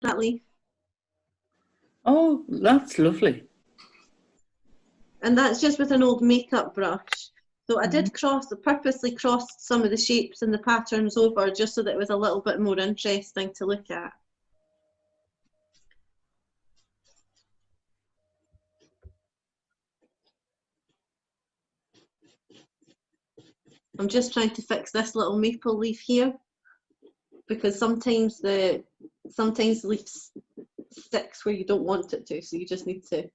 that leaf. Oh, that's lovely. And that's just with an old makeup brush. So I did purposely crossed some of the shapes and the patterns over just so that it was a little bit more interesting to look at. I'm just trying to fix this little maple leaf here, because sometimes the leaf sticks where you don't want it to, so you just need to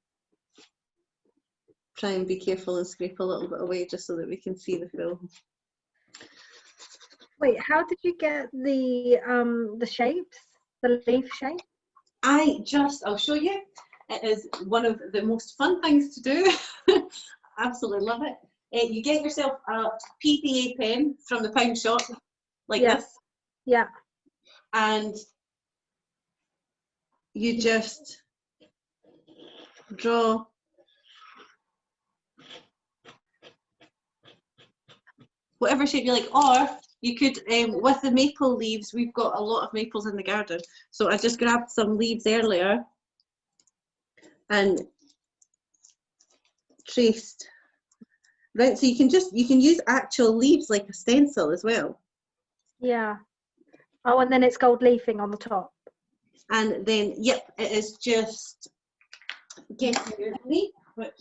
try and be careful and scrape a little bit away just so that we can see the film. Wait, how did you get the shapes, the leaf shape? I'll show you. It is one of the most fun things to do. Absolutely love it. You get yourself a PVA pen from the pound shop, like this. Yeah. And you just draw whatever shape you like, or you could, with the maple leaves, we've got a lot of maples in the garden. So I just grabbed some leaves earlier and traced. Right, so you can use actual leaves like a stencil as well. Yeah. Oh, and then it's gold leafing on the top. And then, yep, it is just getting your leaf, which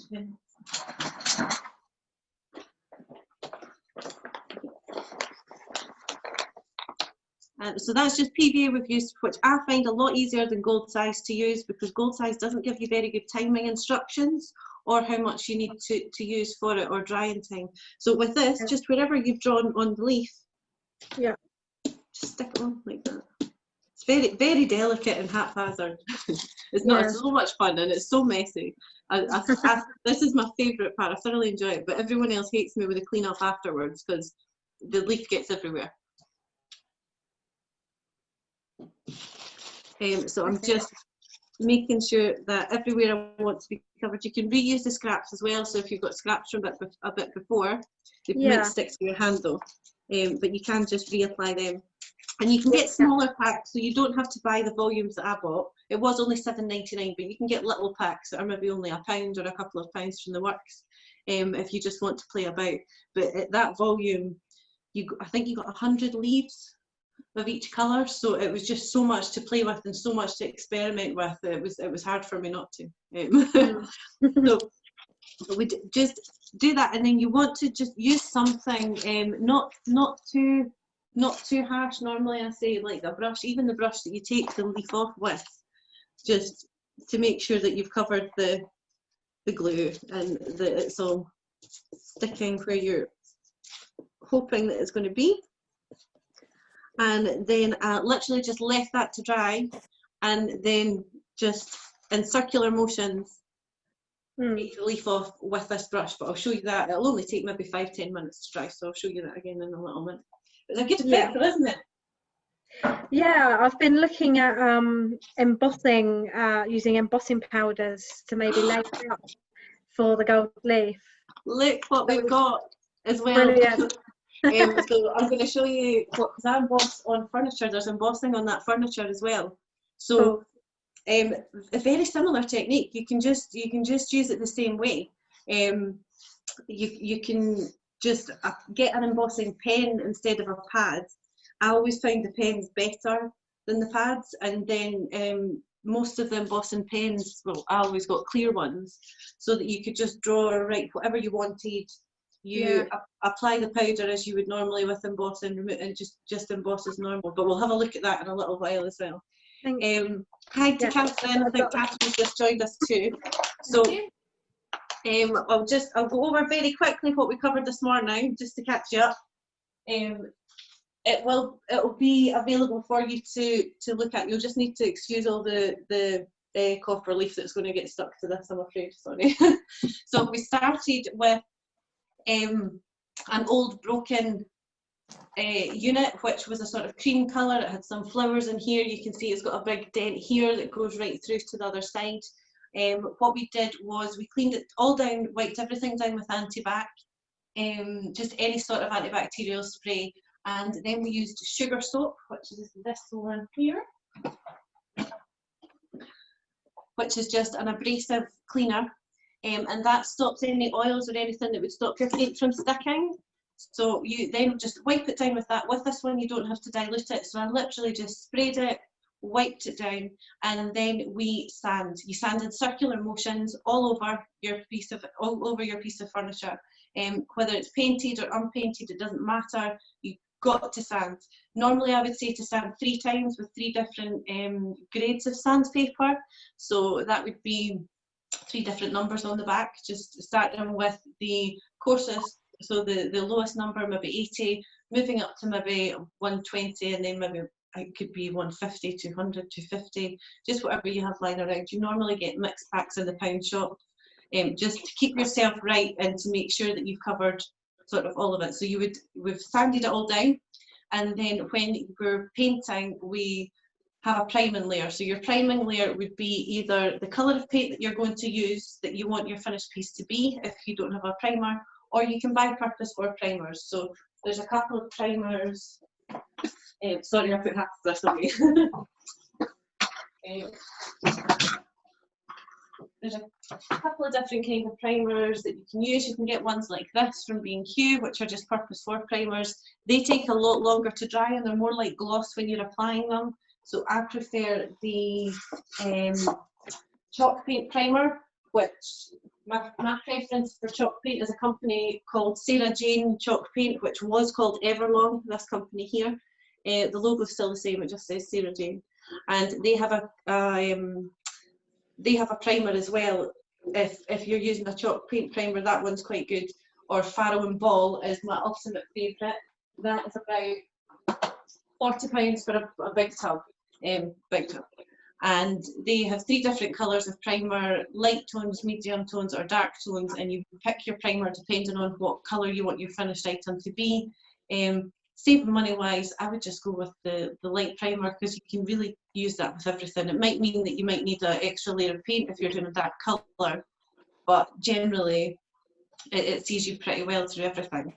so that's just PVA we've used, which I find a lot easier than gold size to use, because gold size doesn't give you very good timing instructions or how much you need to use for it, or drying time. So with this, just wherever you've drawn on the leaf, yeah, just stick it on like that. It's very, very delicate and haphazard. It's not, it's so much fun and it's so messy. This is my favourite part. I thoroughly enjoy it, but everyone else hates me with the clean up afterwards because the leaf gets everywhere. So I'm just making sure that everywhere I want to be covered. You can reuse the scraps as well, so if you've got scraps from a bit before, they might stick to your hand though, but you can just reapply them. And you can get smaller packs, so you don't have to buy the volumes that I bought. It was only $7.99, but you can get little packs that are maybe only £1 or a couple of pounds from the works, if you just want to play about. But at that volume, I think you got 100 leaves of each colour, so it was just so much to play with and so much to experiment with. It was hard for me not to. So we just do that, and then you want to just use something not too harsh. Normally I say like a brush, even the brush that you take the leaf off with, just to make sure that you've covered the glue and that it's all sticking where you're hoping that it's going to be. And then literally just left that to dry, and then just in circular motions take the leaf off with this brush. But I'll show you that. It'll only take maybe 5–10 minutes to dry, so I'll show you that again in a little minute. It's a good effect, isn't it? Yeah, I've been looking at embossing, using embossing powders to maybe lay it up for the gold leaf. Look what we've got as well. Brilliant. So I'm going to show you what, because I emboss on furniture. There's embossing on that furniture as well. So a very similar technique. You can just use it the same way. You can just get an embossing pen instead of a pad. I always find the pens better than the pads, and then most of the embossing pens, well, I always got clear ones, so that you could just draw or write whatever you wanted. You apply the powder as you would normally with embossing, and just emboss as normal. But we'll have a look at that in a little while as well. Hi to Catherine. I think Catherine's just joined us too. So I'll go over very quickly what we covered this morning, just to catch you up. It will be available for you to look at. You'll just need to excuse all the copper leaf that's going to get stuck to this, I'm afraid. Sorry. So we started with an old broken unit, which was a sort of cream colour. It had some flowers in here. You can see it's got a big dent here that goes right through to the other side. What we did was we cleaned it all down, wiped everything down with antibac, just any sort of antibacterial spray, and then we used sugar soap, which is this one here. which is just an abrasive cleaner, and that stops any oils or anything that would stop your paint from sticking. So you then just wipe it down with that. With this one, you don't have to dilute it. So I literally just sprayed it, wiped it down, and then we sand. You sand in circular motions all over your piece of furniture. Whether it's painted or unpainted, it doesn't matter. You've got to sand. Normally, I would say to sand 3 times with 3 different grades of sandpaper. So that would be 3 different numbers on the back. Just starting with the coarsest, so the lowest number, maybe 80, moving up to maybe 120, and then maybe it could be 150, 200, 250, just whatever you have lying around. You normally get mixed packs in the pound shop, just to keep yourself right and to make sure that you've covered sort of all of it. So we've sanded it all down, and then when we're painting, we have a priming layer. So your priming layer would be either the colour of paint that you're going to use, that you want your finished piece to be, if you don't have a primer, or you can buy purpose for primers. So there's a couple of primers. Sorry, I put half of this away. There's a couple of different kinds of primers that you can use. You can get ones like this from B&Q, which are just purpose for primers. They take a lot longer to dry, and they're more like gloss when you're applying them. So I prefer the chalk paint primer, which my preference for chalk paint is a company called Sarah Jane Chalk Paint, which was called Everlong, this company here. The logo is still the same, it just says Sarah Jane. And they have a primer as well. If you're using a chalk paint primer, that one's quite good. Or Faro and Ball is my ultimate favourite. That is about £40 for a big tub. And they have 3 different colours of primer: light tones, medium tones, or dark tones, and you pick your primer depending on what colour you want your finished item to be. Saving money wise, I would just go with the light primer, because you can really use that with everything. It might mean that you might need an extra layer of paint if you're doing a dark colour, but generally it sees you pretty well through everything.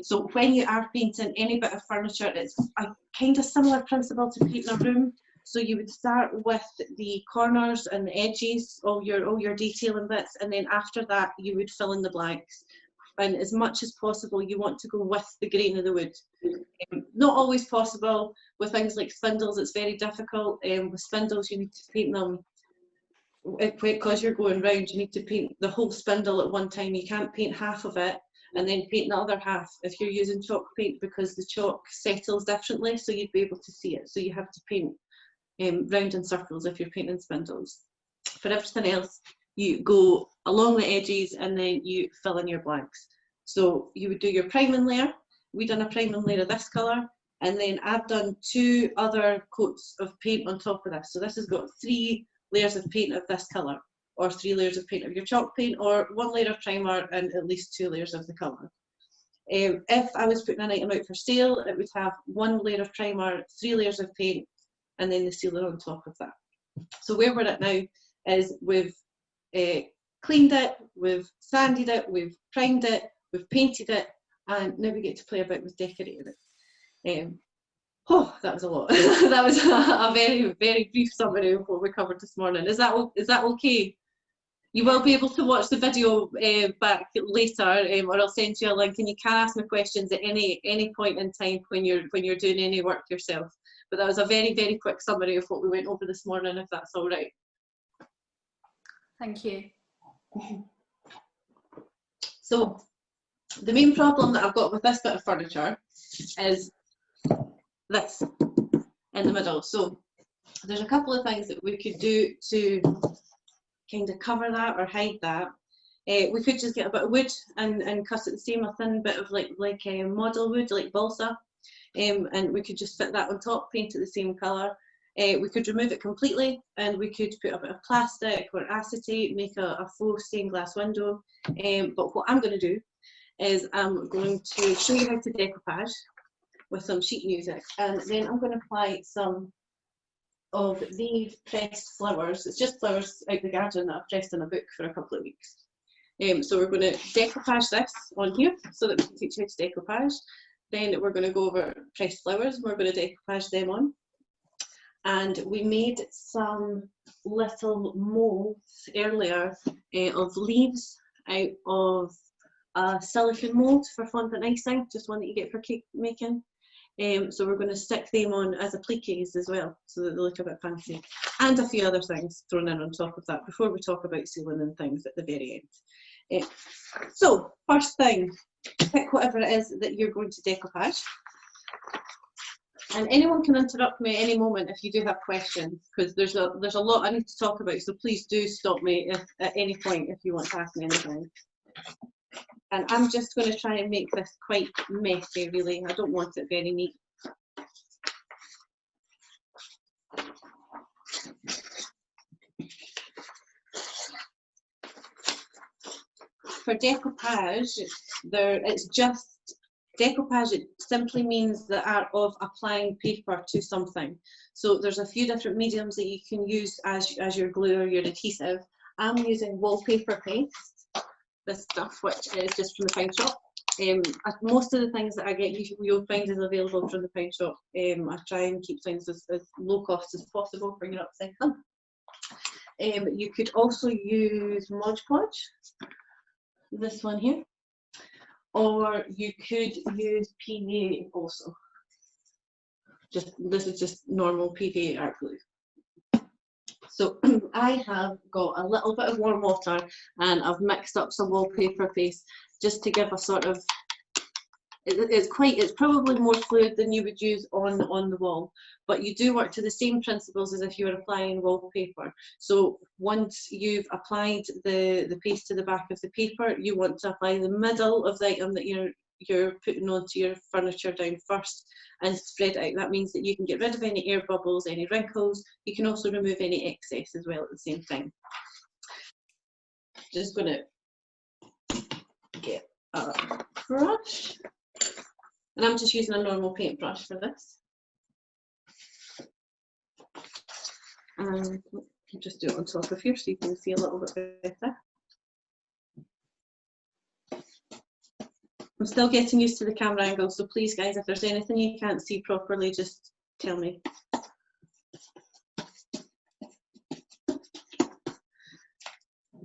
So when you are painting any bit of furniture, it's a kind of similar principle to painting a room. So you would start with the corners and the edges, all your detailing bits, and then after that you would fill in the blanks. And as much as possible, you want to go with the grain of the wood. Not always possible with things like spindles. It's very difficult. With spindles, you need to paint them, because you're going round, you need to paint the whole spindle at one time. You can't paint half of it and then paint the other half if you're using chalk paint, because the chalk settles differently, so you'd be able to see it. So you have to paint round in circles if you're painting spindles. For everything else, you go along the edges and then you fill in your blanks. So you would do your priming layer. We done a priming layer of this colour, and then I've done 2 other coats of paint on top of this. So this has got 3 layers of paint of this colour, or 3 layers of paint of your chalk paint, or 1 layer of primer and at least 2 layers of the colour. If I was putting an item out for sale, it would have 1 layer of primer, 3 layers of paint, and then the sealer on top of that. So where we're at now is we've cleaned it, we've sanded it, we've primed it, we've painted it, and now we get to play about with decorating it. Oh, that was a lot. That was a very, very brief summary of what we covered this morning. Is that okay? You will be able to watch the video back later, or I'll send you a link, and you can ask me questions at any point in time when you're doing any work yourself. But that was a very, very quick summary of what we went over this morning, if that's all right. Thank you. So the main problem that I've got with this bit of furniture is this in the middle. So there's a couple of things that we could do to kind of cover that or hide that. We could just get a bit of wood and cut it the same, a thin bit of like model wood, like balsa, and we could just fit that on top, paint it the same colour. We could remove it completely, and we could put a bit of plastic or acetate, make a faux stained glass window. But what I'm going to do is I'm going to show you how to decoupage with some sheet music, and then I'm going to apply some of these pressed flowers. It's just flowers out the garden that I've pressed in a book for a couple of weeks. So we're going to decoupage this on here so that we can teach you how to decoupage. Then we're going to go over pressed flowers, and we're going to decoupage them on. and we made some little molds earlier of leaves out of a silicone mold for fondant icing, just one that you get for cake making. So we're going to stick them on as appliques as well, so that they look a bit fancy, and a few other things thrown in on top of that before we talk about sealing and things at the very end. So first thing, pick whatever it is that you're going to decoupage. And anyone can interrupt me at any moment if you do have questions, because there's a lot I need to talk about, so please do stop me at any point if you want to ask me anything. And I'm just going to try and make this quite messy, really. I don't want it very neat. For decoupage, decoupage, it simply means the art of applying paper to something. So there's a few different mediums that you can use as your glue or your adhesive. I'm using wallpaper paste, this stuff, which is just from the pound shop. Most of the things that I get, you'll find is available from the pound shop. I try and keep things as low cost as possible for your upcycling. You could also use Mod Podge, this one here, or you could use PVA also. This is just normal PVA art glue. So I have got a little bit of warm water and I've mixed up some wallpaper paste just to give a sort of, it's probably more fluid than you would use on the wall, but you do work to the same principles as if you were applying wallpaper. So once you've applied the paste to the back of the paper, you want to apply the middle of the item that you're putting onto your furniture down first and spread it out. That means that you can get rid of any air bubbles, any wrinkles. You can also remove any excess as well at the same time. Just going to get a brush, and I'm just using a normal paintbrush for this. And I'll just do it on top of here so you can see a little bit better. I'm still getting used to the camera angle, so please guys, if there's anything you can't see properly, just tell me.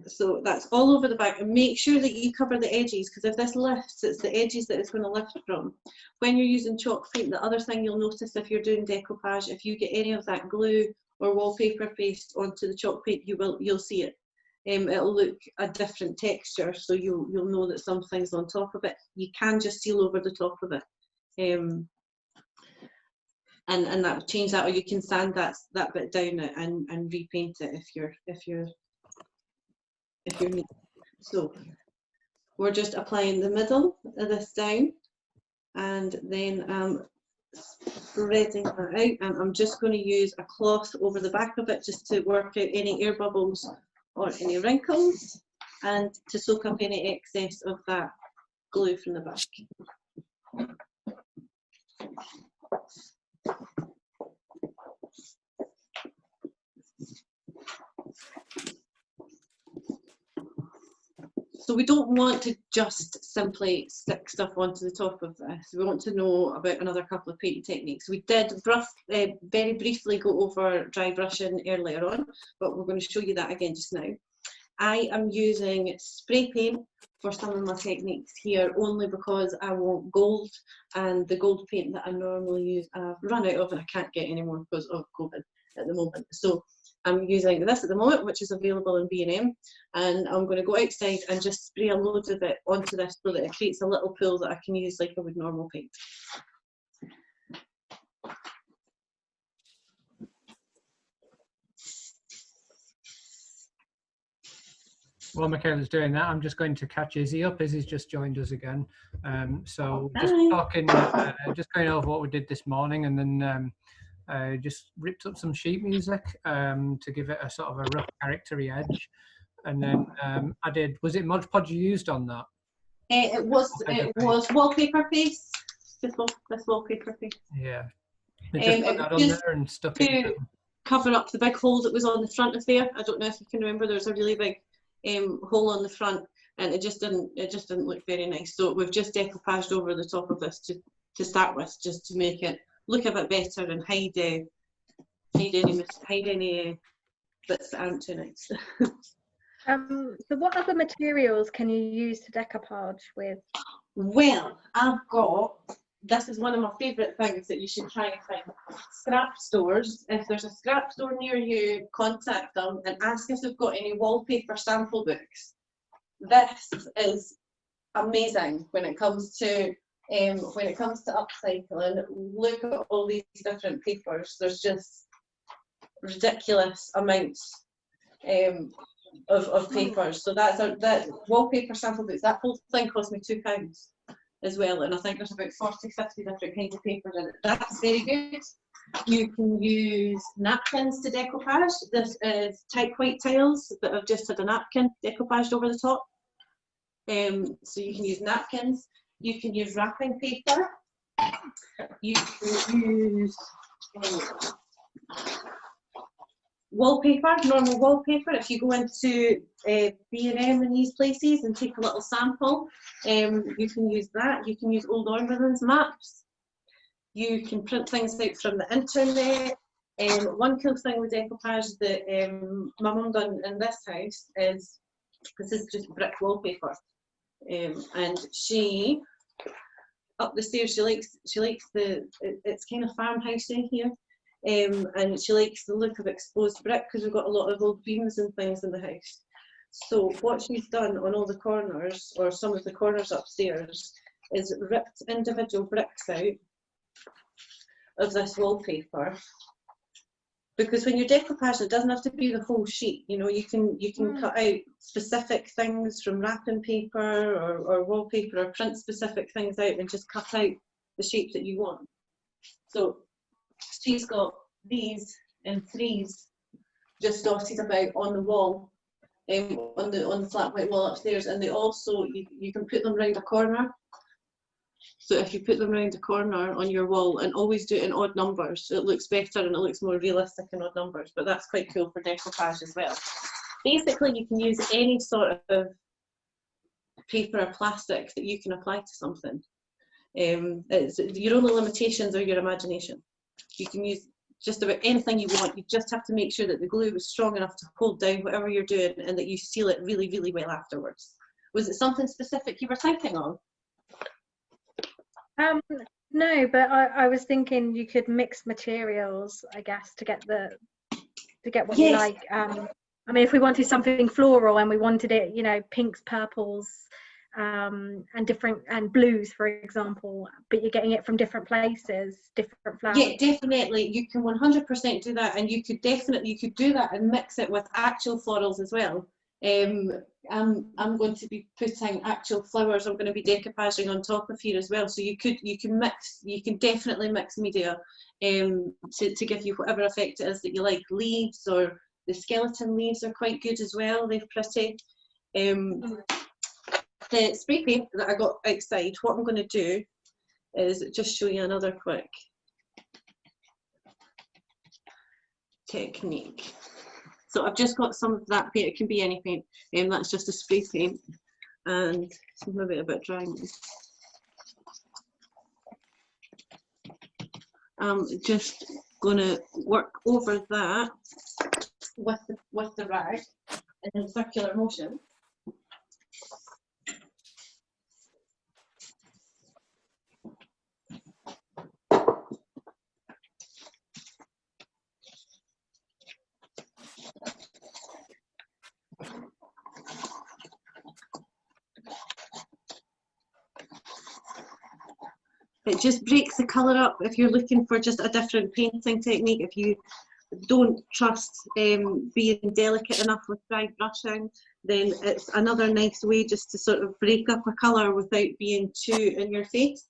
So that's all over the back, and make sure that you cover the edges, because if this lifts, it's the edges that it's going to lift from. When you're using chalk paint, the other thing you'll notice if you're doing decoupage, if you get any of that glue or wallpaper paste onto the chalk paint, you'll see it. It'll look a different texture, so you'll know that something's on top of it. You can just seal over the top of it, and that will change that, or you can sand that bit down it and repaint it if you're neat. So we're just applying the middle of this down, and then spreading that out, and I'm just going to use a cloth over the back of it just to work out any air bubbles or any wrinkles, and to soak up any excess of that glue from the back. So we don't want to just simply stick stuff onto the top of this. We want to know about another couple of painting techniques. We did very briefly go over dry brushing earlier on, but we're going to show you that again just now. I am using spray paint for some of my techniques here only because I want gold, and the gold paint that I normally use I've run out of and I can't get any more because of COVID at the moment. So I'm using this at the moment, which is available in B&M, and I'm going to go outside and just spray a load of it onto this so that it creates a little pool that I can use like I would normal paint. While Michaela's doing that, I'm just going to catch Izzy up. Izzy's just joined us again. So just talking, just going over what we did this morning, and then just ripped up some sheet music to give it a sort of a rough charactery edge. And then I did, was it Mod Podge you used on that? It was wallpaper paste. This wallpaper paste. Yeah. Just put that on there and stuck it. Cover up the big hole that was on the front of there. I don't know if you can remember, there's a really big hole on the front, and it just didn't look very nice. So we've just decoupaged over the top of this to start with, just to make it look a bit better and hide hide any bits that aren't too nice. So what other materials can you use to decoupage with? Well, I've got, this is one of my favourite things that you should try and find. Scrap stores. If there's a scrap store near you, contact them and ask if they've got any wallpaper sample books. This is amazing when it comes to upcycling. Look at all these different papers. There's just ridiculous amounts of papers. So that wallpaper sample books, that whole thing cost me £2 as well, and I think there's about 40, 50 different kinds of papers in it. That's very good. You can use napkins to decoupage. This is type white tiles that have just had a napkin decoupaged over the top. So you can use napkins. You can use wrapping paper. You can use wallpaper, normal wallpaper. If you go into B&M and these places and take a little sample, you can use that. You can use old Orleans maps. You can print things out from the internet. One cool thing with decoupage that my mum done in this house is, this is just brick wallpaper, and she, up the stairs, she likes it's kind of farmhousey here. And she likes the look of exposed brick because we've got a lot of old beams and things in the house. So what she's done on all the corners, or some of the corners upstairs, is ripped individual bricks out of this wallpaper. Because when you're decoupaging, it doesn't have to be the whole sheet. You know, you can cut out specific things from wrapping paper or wallpaper, or print specific things out and just cut out the shape that you want. So she's got these in threes just dotted about on the wall, on the flat white wall upstairs, and they also, you can put them round a corner. So if you put them round a corner on your wall, and always do it in odd numbers, it looks better and it looks more realistic in odd numbers, but that's quite cool for decoupage as well. Basically, you can use any sort of paper or plastic that you can apply to something. Your only limitations are your imagination. You can use just about anything you want. You just have to make sure that the glue is strong enough to hold down whatever you're doing, and that you seal it really, really well afterwards. Was it something specific you were thinking of? No, but I was thinking you could mix materials, I guess, to get what you like. I mean, if we wanted something floral and we wanted it, you know, pinks, purples, and blues, for example, but you're getting it from different places, different flowers. Yeah, definitely. You can 100% do that, and you could do that and mix it with actual florals as well. I'm going to be putting actual flowers. I'm going to be decoupaging on top of here as well. So you can definitely mix media to give you whatever effect it is that you like. Leaves, or the skeleton leaves, are quite good as well. They're pretty. The spray paint that I got outside, what I'm going to do is just show you another quick technique. So I've just got some of that paint. It can be any paint, that's just a spray paint, and maybe a bit drying. I'm just going to work over that with the rag in circular motion. It just breaks the colour up if you're looking for just a different painting technique. If you don't trust being delicate enough with dry brushing, then it's another nice way just to sort of break up a colour without being too in your face.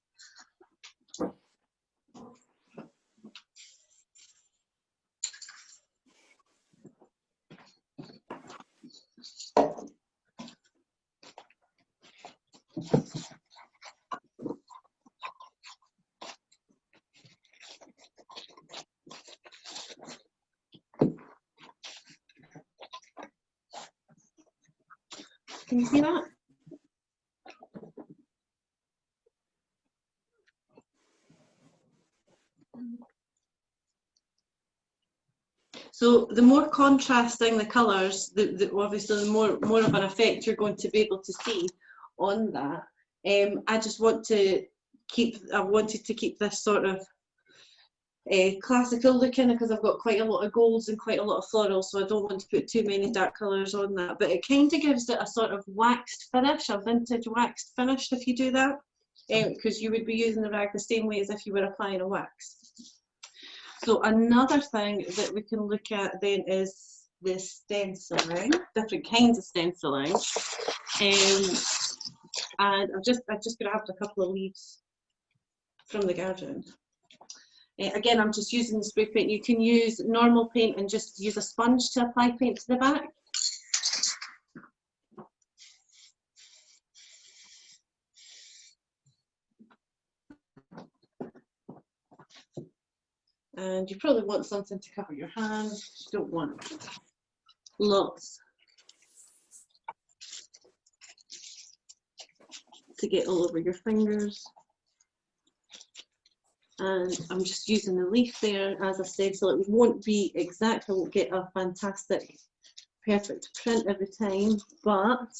Can you see that? So the more contrasting the colours, obviously the more of an effect you're going to be able to see on that. I just want to I wanted to keep this sort of classical looking, because I've got quite a lot of golds and quite a lot of florals, so I don't want to put too many dark colours on that. But it kind of gives it a sort of waxed finish, a vintage waxed finish if you do that, because you would be using the rag the same way as if you were applying a wax. So another thing that we can look at then is the stenciling, different kinds of stenciling. And I've just grabbed a couple of leaves from the garden. Again, I'm just using the spray paint. You can use normal paint and just use a sponge to apply paint to the back. And you probably want something to cover your hands. You don't want lots to get all over your fingers. And I'm just using the leaf there as a stencil. It won't be exact, I won't get a fantastic, perfect print every time, but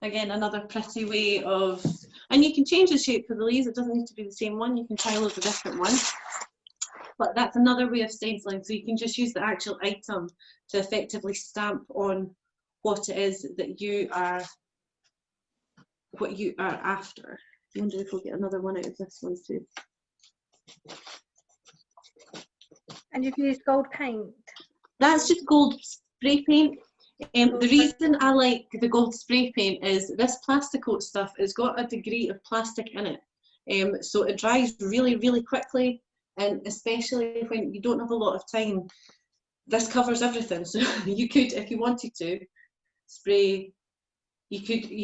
again, another pretty way of, and you can change the shape for the leaves, it doesn't need to be the same one, you can try loads of different ones. But that's another way of stenciling, so you can just use the actual item to effectively stamp on what it is that you are after. I wonder if we'll get another one out of this one too. And you've used gold paint? That's just gold spray paint. The reason I like the gold spray paint is this Plasticoat stuff has got a degree of plastic in it. So it dries really, really quickly, and especially when you don't have a lot of time, this covers everything. So you could, if you wanted to, spray. You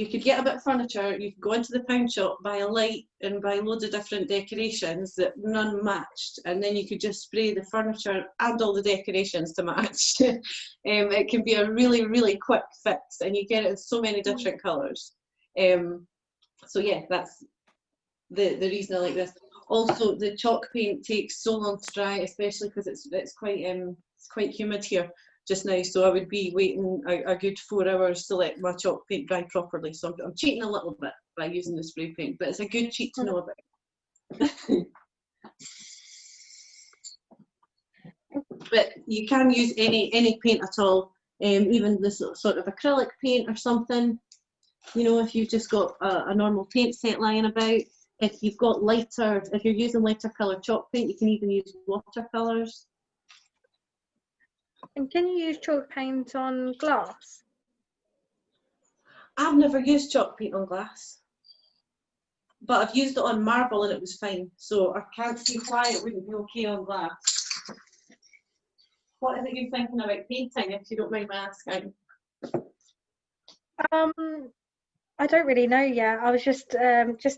could get a bit of furniture, you could go into the pound shop, buy a light and buy loads of different decorations that none matched, and then you could just spray the furniture and all the decorations to match. It can be a really, really quick fix, and you get it in so many different colours. So yeah, that's the reason I like this. Also, the chalk paint takes so long to dry, especially because it's quite humid here just now, so I would be waiting a good 4 hours to let my chalk paint dry properly. So I'm cheating a little bit by using the spray paint, but it's a good cheat to know about. But you can use any paint at all, even this sort of acrylic paint or something. You know, if you've just got a normal paint set lying about. If you've got lighter, if you're using lighter colour chalk paint, you can even use watercolours. And can you use chalk paint on glass? I've never used chalk paint on glass, but I've used it on marble and it was fine, so I can't see why it wouldn't be okay on glass. What is it you're thinking about painting, if you don't mind my asking? I don't really know yet. I was just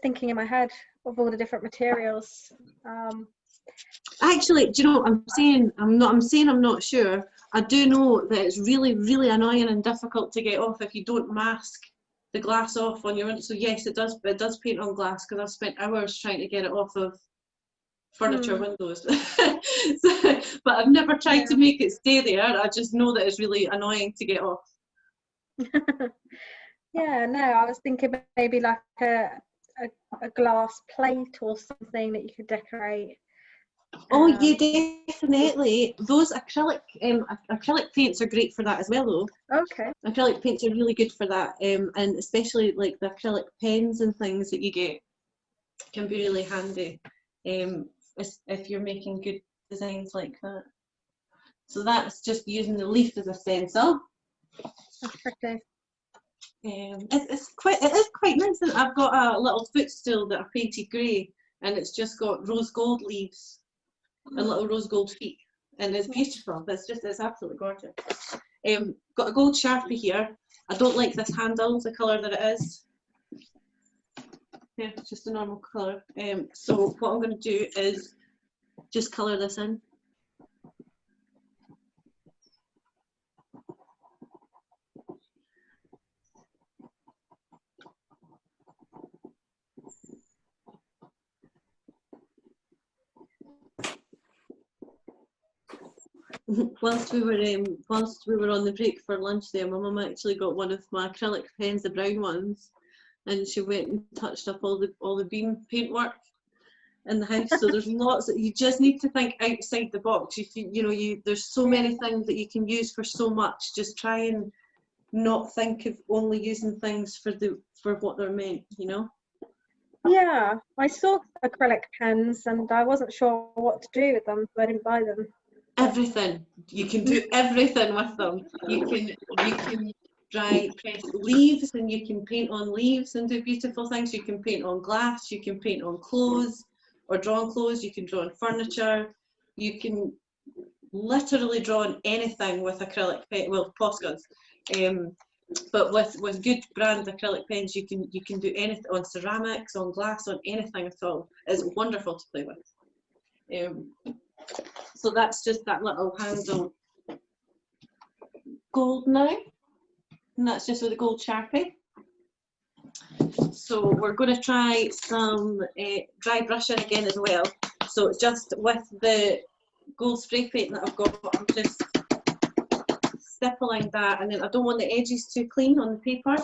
thinking in my head of all the different materials. Actually, do you know what I'm saying? I'm not sure. I do know that it's really, really annoying and difficult to get off if you don't mask the glass off on your window. So yes, it does paint on glass, because I've spent hours trying to get it off of furniture windows. But I've never tried to make it stay there. I just know that it's really annoying to get off. Yeah, no, I was thinking maybe like a glass plate or something that you could decorate. Oh yeah, definitely. Those acrylic paints are great for that as well, though. Okay. Acrylic paints are really good for that, and especially like the acrylic pens and things that you get can be really handy, if you're making good designs like that. So that's just using the leaf as a stencil. That's pretty. It is quite nice. And I've got a little footstool that I painted grey, and it's just got rose gold leaves and little rose gold feet, and it's beautiful. It's absolutely gorgeous. Got a gold Sharpie here. I don't like this handle, the colour that it is. Yeah, it's just a normal colour. So what I'm going to do is just colour this in. whilst we were on the break for lunch there, my mum actually got one of my acrylic pens, the brown ones, and she went and touched up all the beam paintwork in the house. So there's lots you just need to think outside the box. There's so many things that you can use for so much. Just try and not think of only using things for what they're meant, you know. Yeah, I saw acrylic pens and I wasn't sure what to do with them, so I didn't buy them. Everything. You can do everything with them. You can dry press leaves, and you can paint on leaves and do beautiful things. You can paint on glass, you can paint on clothes or draw on clothes, you can draw on furniture, you can literally draw on anything with acrylic pen, well, Poscas. But with good brand acrylic pens, you can do anything on ceramics, on glass, on anything at all. It's wonderful to play with. So that's just that little handle gold now, and that's just with a gold Sharpie. So we're going to try some dry brushing again as well. So just with the gold spray paint that I've got, I'm just stippling that, and then I don't want the edges too clean on the paper,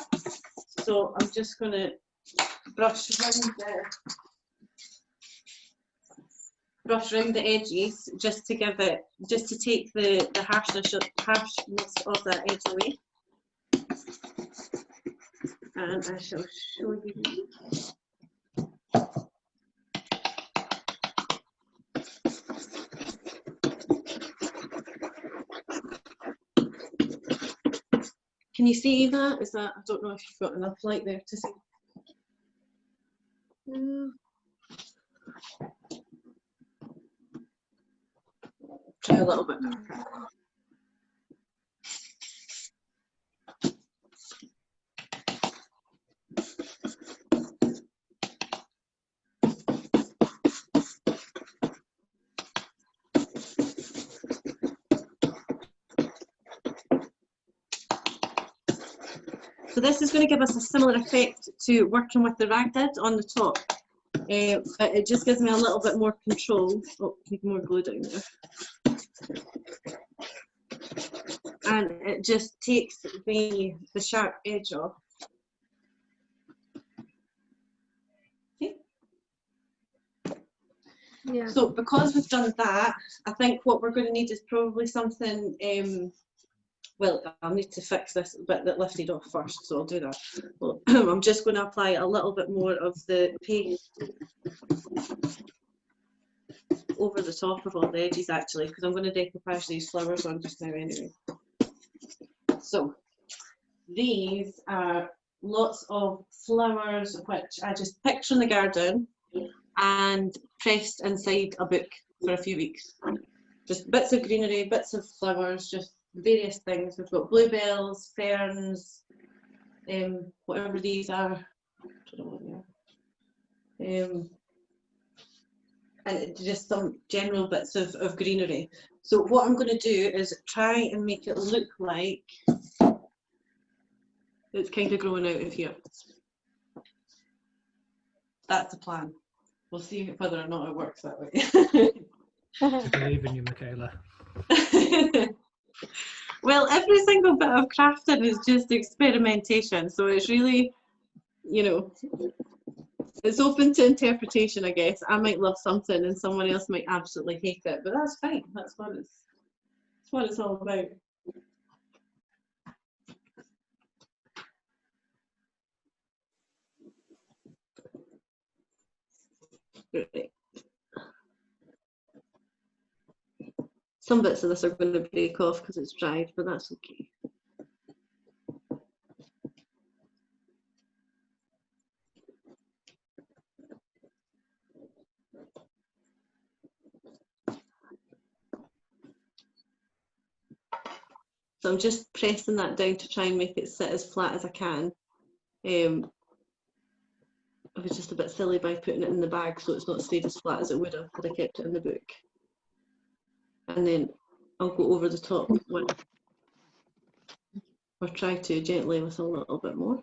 so I'm just going to brush around the edges just to take the harshness of that edge away. And I shall show you. Can you see that? I don't know if you've got enough light there to see. Try a little bit. So this is going to give us a similar effect to working with the rag did on the top, but it just gives me a little bit more control. Oh, need more glue down there. And it just takes the sharp edge off. Okay. Yeah. So because we've done that, I think what we're going to need is probably something, well, I'll need to fix this bit that lifted off first, so I'll do that. Well, I'm just going to apply a little bit more of the paste over the top of all the edges actually, because I'm going to decoupage these flowers on just now anyway. So these are lots of flowers which I just picked from the garden and pressed inside a book for a few weeks. Just bits of greenery, bits of flowers, just various things. We've got bluebells, ferns, whatever these are. I don't know what they are. And just some general bits of greenery. So what I'm going to do is try and make it look like it's kind of growing out of here. That's the plan. We'll see whether or not it works that way. I believe in you, Michaella. Well, every single bit of crafting is just experimentation, so it's really, you know, it's open to interpretation, I guess. I might love something and someone else might absolutely hate it, but that's fine. That's what it's all about. Right. Some bits of this are going to break off because it's dried, but that's okay. So I'm just pressing that down to try and make it sit as flat as I can. I was just a bit silly by putting it in the bag so it's not stayed as flat as it would have had I kept it in the book. And then I'll go over the top with, or try to gently with a little bit more.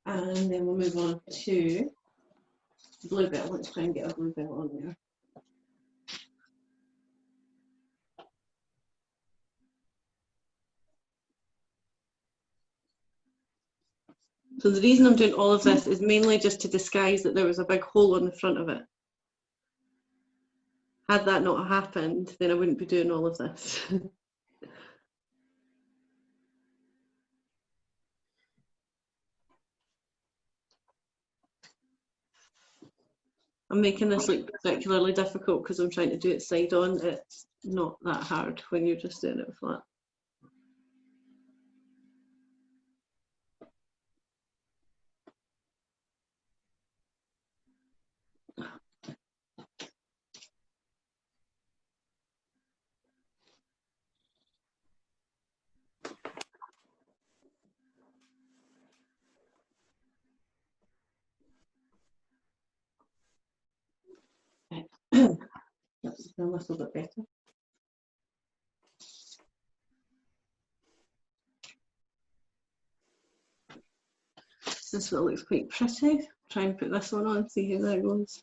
And then we'll move on to blue bit. Let's try and get a blue bit on there. So the reason I'm doing all of this is mainly just to disguise that there was a big hole on the front of it. Had that not happened, then I wouldn't be doing all of this. I'm making this look particularly difficult because I'm trying to do it side on. It's not that hard when you're just doing it flat. That's a little bit better. This one looks quite pretty. Try and put this one on, see how that goes.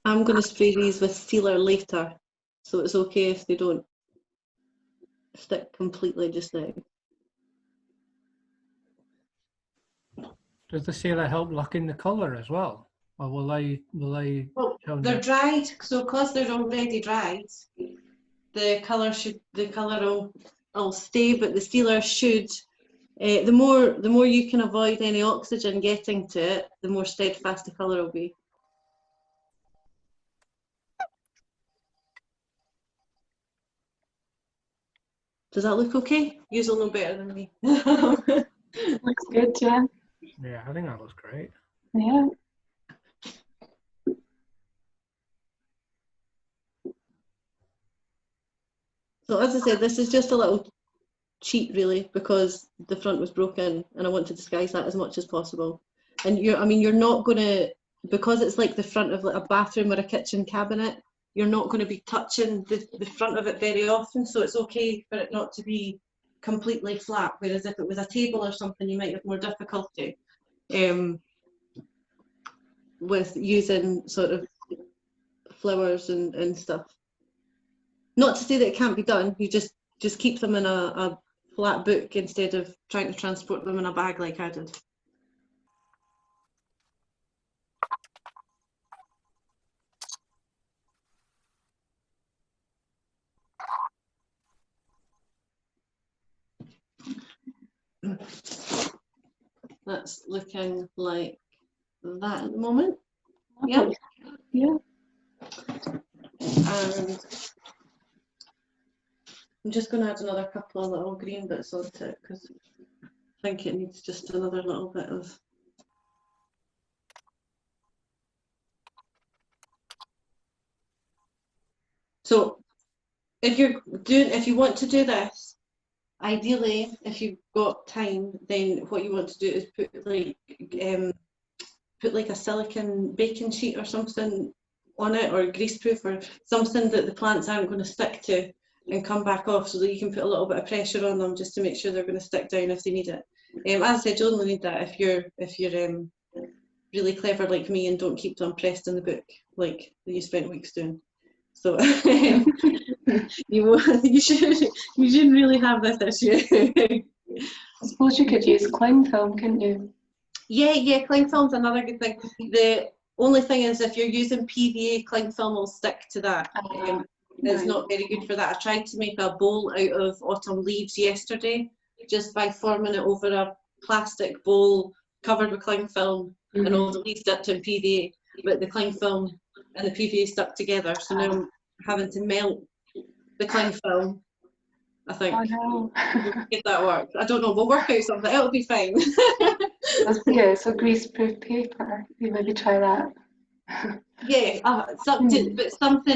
I'm going to spray these with sealer later, so it's okay if they don't stick completely just now. Does the sealer help lock in the colour as well? Or will they well, they're dried, so because they're already dried, the colour will stay, but the sealer should, the more you can avoid any oxygen getting to it, the more steadfast the colour will be. Does that look okay? You'll know better than me. Looks good, yeah. Yeah, I think that looks great. Yeah. So as I said, this is just a little cheat really, because the front was broken and I want to disguise that as much as possible. And you're not gonna, because it's like the front of like a bathroom or a kitchen cabinet, you're not going to be touching the front of it very often, so it's okay for it not to be completely flat, whereas if it was a table or something you might have more difficulty with using sort of flowers and stuff. Not to say that it can't be done, you just keep them in a flat book instead of trying to transport them in a bag like I did. That's looking like that at the moment. Yeah. Yeah. And I'm just going to add another couple of little green bits onto it because I think it needs just another little bit of. So if you want to do this, ideally, if you've got time, then what you want to do is put like a silicone baking sheet or something on it, or greaseproof or something that the plants aren't going to stick to and come back off, so that you can put a little bit of pressure on them just to make sure they're going to stick down if they need it. As I said, you only need that if you're really clever like me and don't keep them pressed in the book like you spent weeks doing. So you shouldn't really have this issue. I suppose you could use cling film, couldn't you? Yeah, cling film's another good thing. The only thing is if you're using PVA, cling film will stick to that. It's not very good for that. I tried to make a bowl out of autumn leaves yesterday just by forming it over a plastic bowl covered with cling film and all the leaves dipped in PVA, but the cling film and the PVA stuck together, so now I'm having to melt the cling film, I think. Oh no. If that works. I don't know, we'll work out something, it'll be fine. Yeah, so greaseproof paper, you maybe try that. Yeah, something,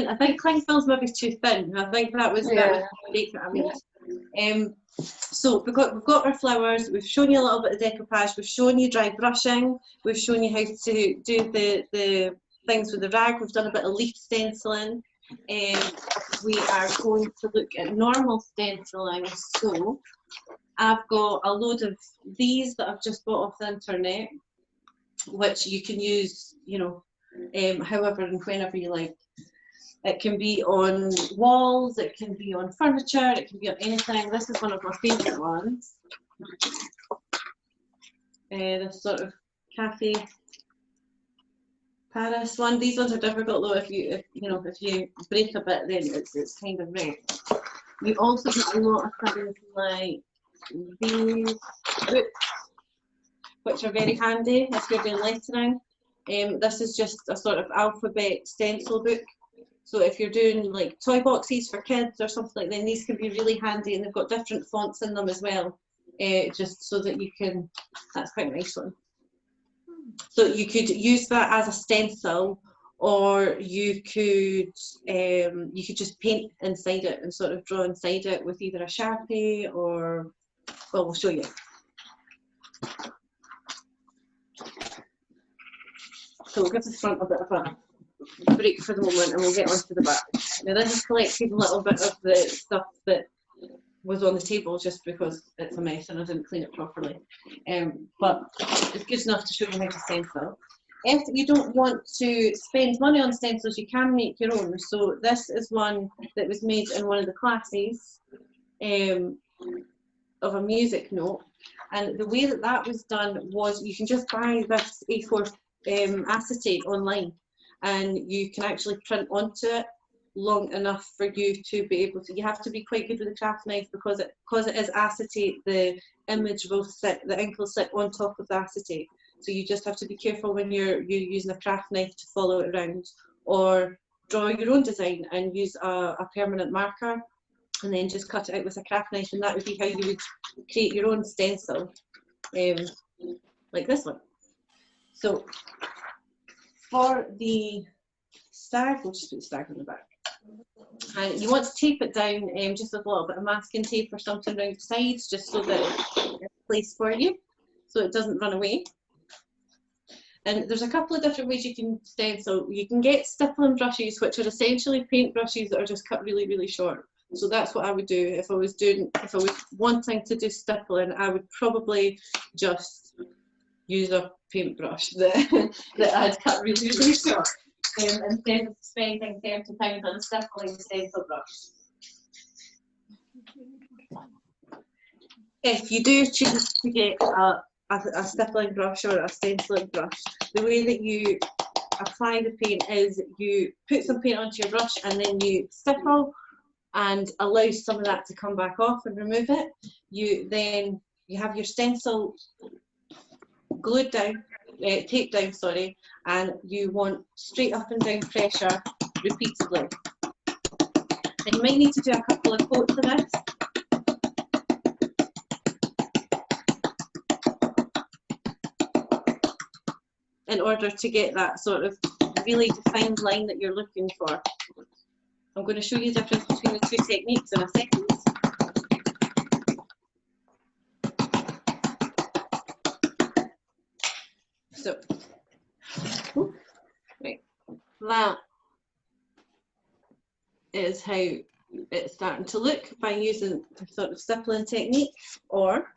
I think cling film's maybe too thin. I think that was the mistake that I made. So we've got our flowers, we've shown you a little bit of decoupage, we've shown you dry brushing, we've shown you how to do the things with the rag, we've done a bit of leaf stenciling. we are going to look at normal stenciling. So I've got a load of these that I've just bought off the internet, which you can use, you know, however and whenever you like. It can be on walls, it can be on furniture, it can be on anything. This is one of my favourite ones. This sort of cafe Paris one. These ones are difficult though. If you break a bit, then it's kind of red. You also get a lot of things like these books, which are very handy if you're doing lettering. This is just a sort of alphabet stencil book. So if you're doing like toy boxes for kids or something like that, then these can be really handy, and they've got different fonts in them as well, just so that you can, that's quite a nice one. So you could use that as a stencil, or you could just paint inside it and sort of draw inside it with either a Sharpie or, well, we'll show you. So we'll give the front a bit of a break for the moment and we'll get on to the back. Now this is collecting a little bit of the stuff that was on the table just because it's a mess and I didn't clean it properly. But it's good enough to show you how to stencil. If you don't want to spend money on stencils, you can make your own. So this is one that was made in one of the classes of a music note. And the way that that was done was you can just buy this A4 acetate online, and you can actually print onto it long enough for you to be able to, you have to be quite good with a craft knife because it is acetate, the image will sit, the ink will sit on top of the acetate. So you just have to be careful when you're using a craft knife to follow it around, or draw your own design and use a permanent marker and then just cut it out with a craft knife, and that would be how you would create your own stencil, like this one. So for the stag, we'll just put the stag on the back. And you want to tape it down just with a little bit of masking tape or something around the sides, just so that it's placed for you, so it doesn't run away. And there's a couple of different ways you can stencil. You can get stippling brushes, which are essentially paint brushes that are just cut really, really short. So that's what I would do if I was wanting to do stippling. I would probably just use a paintbrush that I'd cut really, really short, instead of spending £30 on a stippling stencil brush. If you do choose to get a stippling brush or a stenciling brush, the way that you apply the paint is you put some paint onto your brush and then you stipple and allow some of that to come back off and remove it. You have your stencil glued down, taped down, sorry, and you want straight up and down pressure repeatedly. And you might need to do a couple of coats of this. In order to get that sort of really defined line that you're looking for. I'm going to show you the difference between the two techniques in a second. So, right, that is how it's starting to look by using a sort of stippling technique, or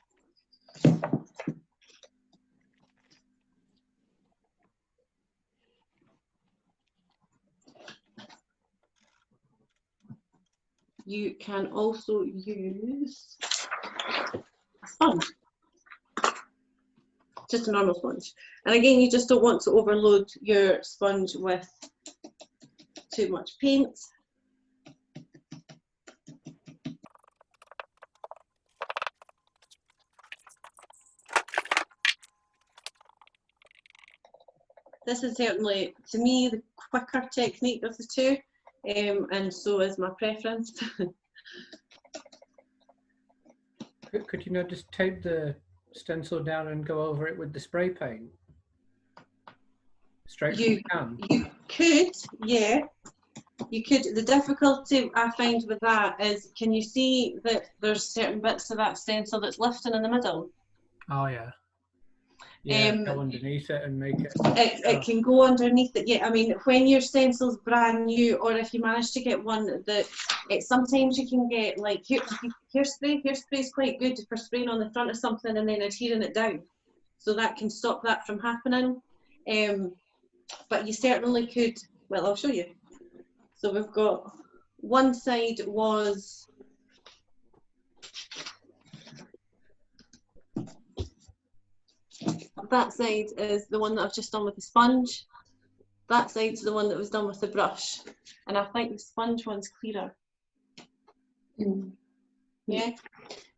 you can also use a sponge, just a normal sponge. And again, you just don't want to overload your sponge with too much paint. This is certainly, to me, the quicker technique of the two. And so is my preference. Could you not just tape the stencil down and go over it with the spray paint? Straight from the can? You could, yeah. You could. The difficulty I find with that is, can you see that there's certain bits of that stencil that's lifting in the middle? Oh, yeah. Go underneath it and make it. It can go underneath it. Yeah, I mean, when your stencil's brand new, or if you manage to get one that sometimes you can get like hairspray. Hairspray is quite good for spraying on the front of something and then adhering it down, so that can stop that from happening. But you certainly could. Well, I'll show you. So we've got one side was. That side is the one that I've just done with the sponge. That side's the one that was done with the brush. And I think the sponge one's clearer. Yeah.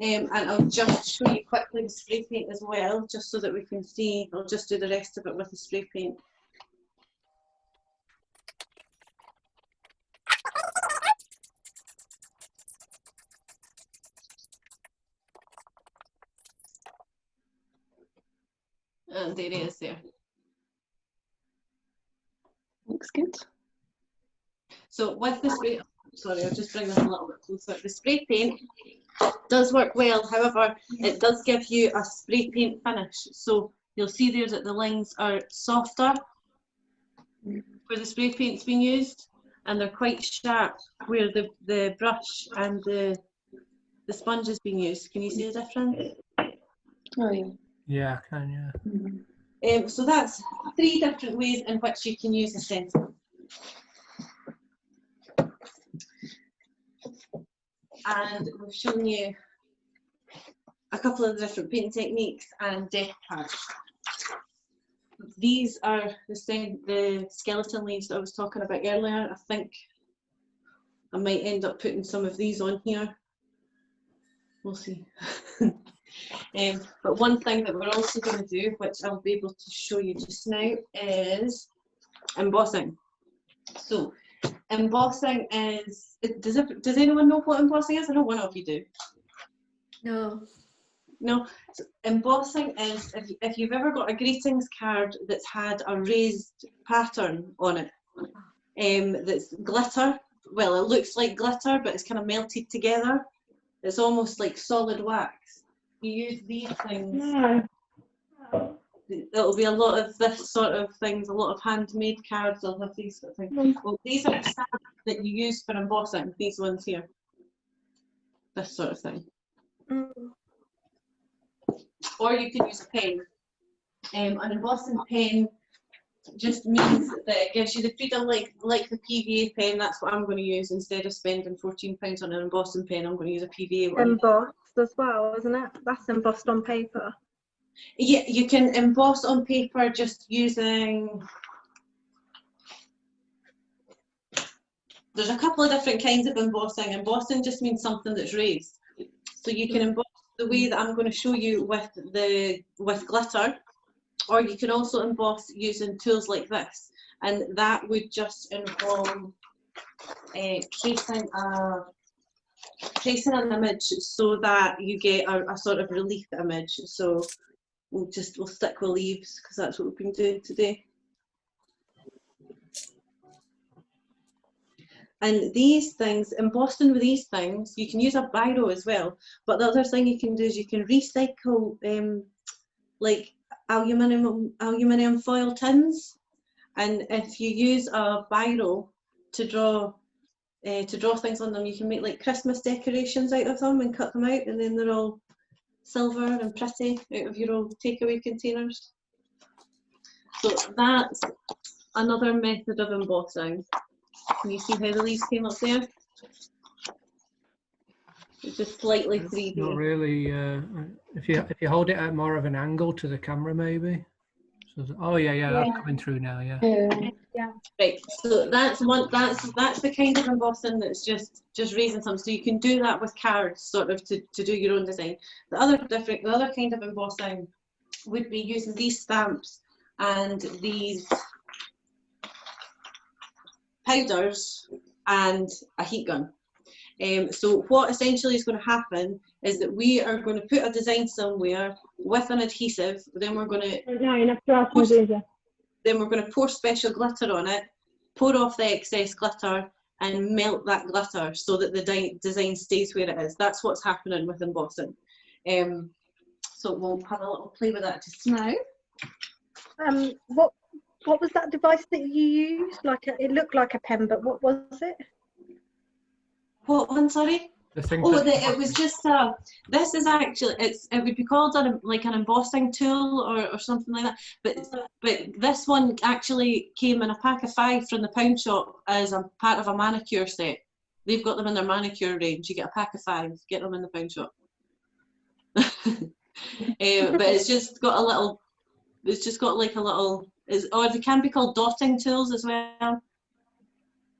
And I'll just show you quickly the spray paint as well, just so that we can see. I'll just do the rest of it with the spray paint. And there it is there. Looks good. So with the spray, sorry, I'll just bring this a little bit closer. The spray paint does work well, however, it does give you a spray paint finish. So you'll see there that the lines are softer where the spray paint's been used, and they're quite sharp where the brush and the sponge has been used. Can you see the difference? Oh yeah. Yeah, I can, yeah. So that's 3 different ways in which you can use a stencil. And we've shown you a couple of different painting techniques and decoupage. These are the skeleton leaves that I was talking about earlier. I think I might end up putting some of these on here. We'll see. But one thing that we're also going to do, which I'll be able to show you just now, is embossing. So embossing is, does anyone know what embossing is? I know one of you do. No. No, so embossing is, if you've ever got a greetings card that's had a raised pattern on it, that's glitter. Well, it looks like glitter, but it's kind of melted together. It's almost like solid wax. You use these things. No. It'll be a lot of this sort of things, a lot of handmade cards. I'll have these sort of things. Well, these are the stamps that you use for embossing. These ones here. This sort of thing. Or you can use a pen. An embossing pen just means that it gives you the freedom, like the PVA pen. That's what I'm going to use instead of spending £14 on an embossing pen. I'm going to use a PVA one. Embossed as well, isn't it? That's embossed on paper. Yeah, you can emboss on paper just using. There's a couple of different kinds of embossing. Embossing just means something that's raised. So you can emboss the way that I'm going to show you with glitter, or you can also emboss using tools like this, and that would just involve tracing an image so that you get a sort of relief image. So we'll stick with leaves because that's what we've been doing today. And these things, embossing with these things, you can use a biro as well. But the other thing you can do is you can recycle like aluminium foil tins. And if you use a biro to draw things on them, you can make like Christmas decorations out of them and cut them out, and then they're all silver and pretty out of your old takeaway containers. So that's another method of embossing. Can you see how the leaves came up there? It's just slightly 3D. Not really. If you hold it at more of an angle to the camera, maybe. So, oh yeah, that's coming through now. Yeah. Right. So that's the kind of embossing that's just raising something. So you can do that with cards, sort of to do your own design. The other kind of embossing would be using these stamps and these powders and a heat gun. So what essentially is going to happen is that we are going to put a design somewhere with an adhesive, then we're going to pour special glitter on it, pour off the excess glitter and melt that glitter so that the design stays where it is. That's what's happening with embossing. So we'll have a little play with that just now. What was that device that you used? It looked like a pen, but what was it? What one, sorry? The thing It was just this is actually, it would be called like an embossing tool or something like that, but this one actually came in a pack of 5 from the pound shop as a part of a manicure set. They've got them in their manicure range. You get a pack of 5, get them in the pound shop. But it's just got a little, it's just got like a little, or they can be called dotting tools as well.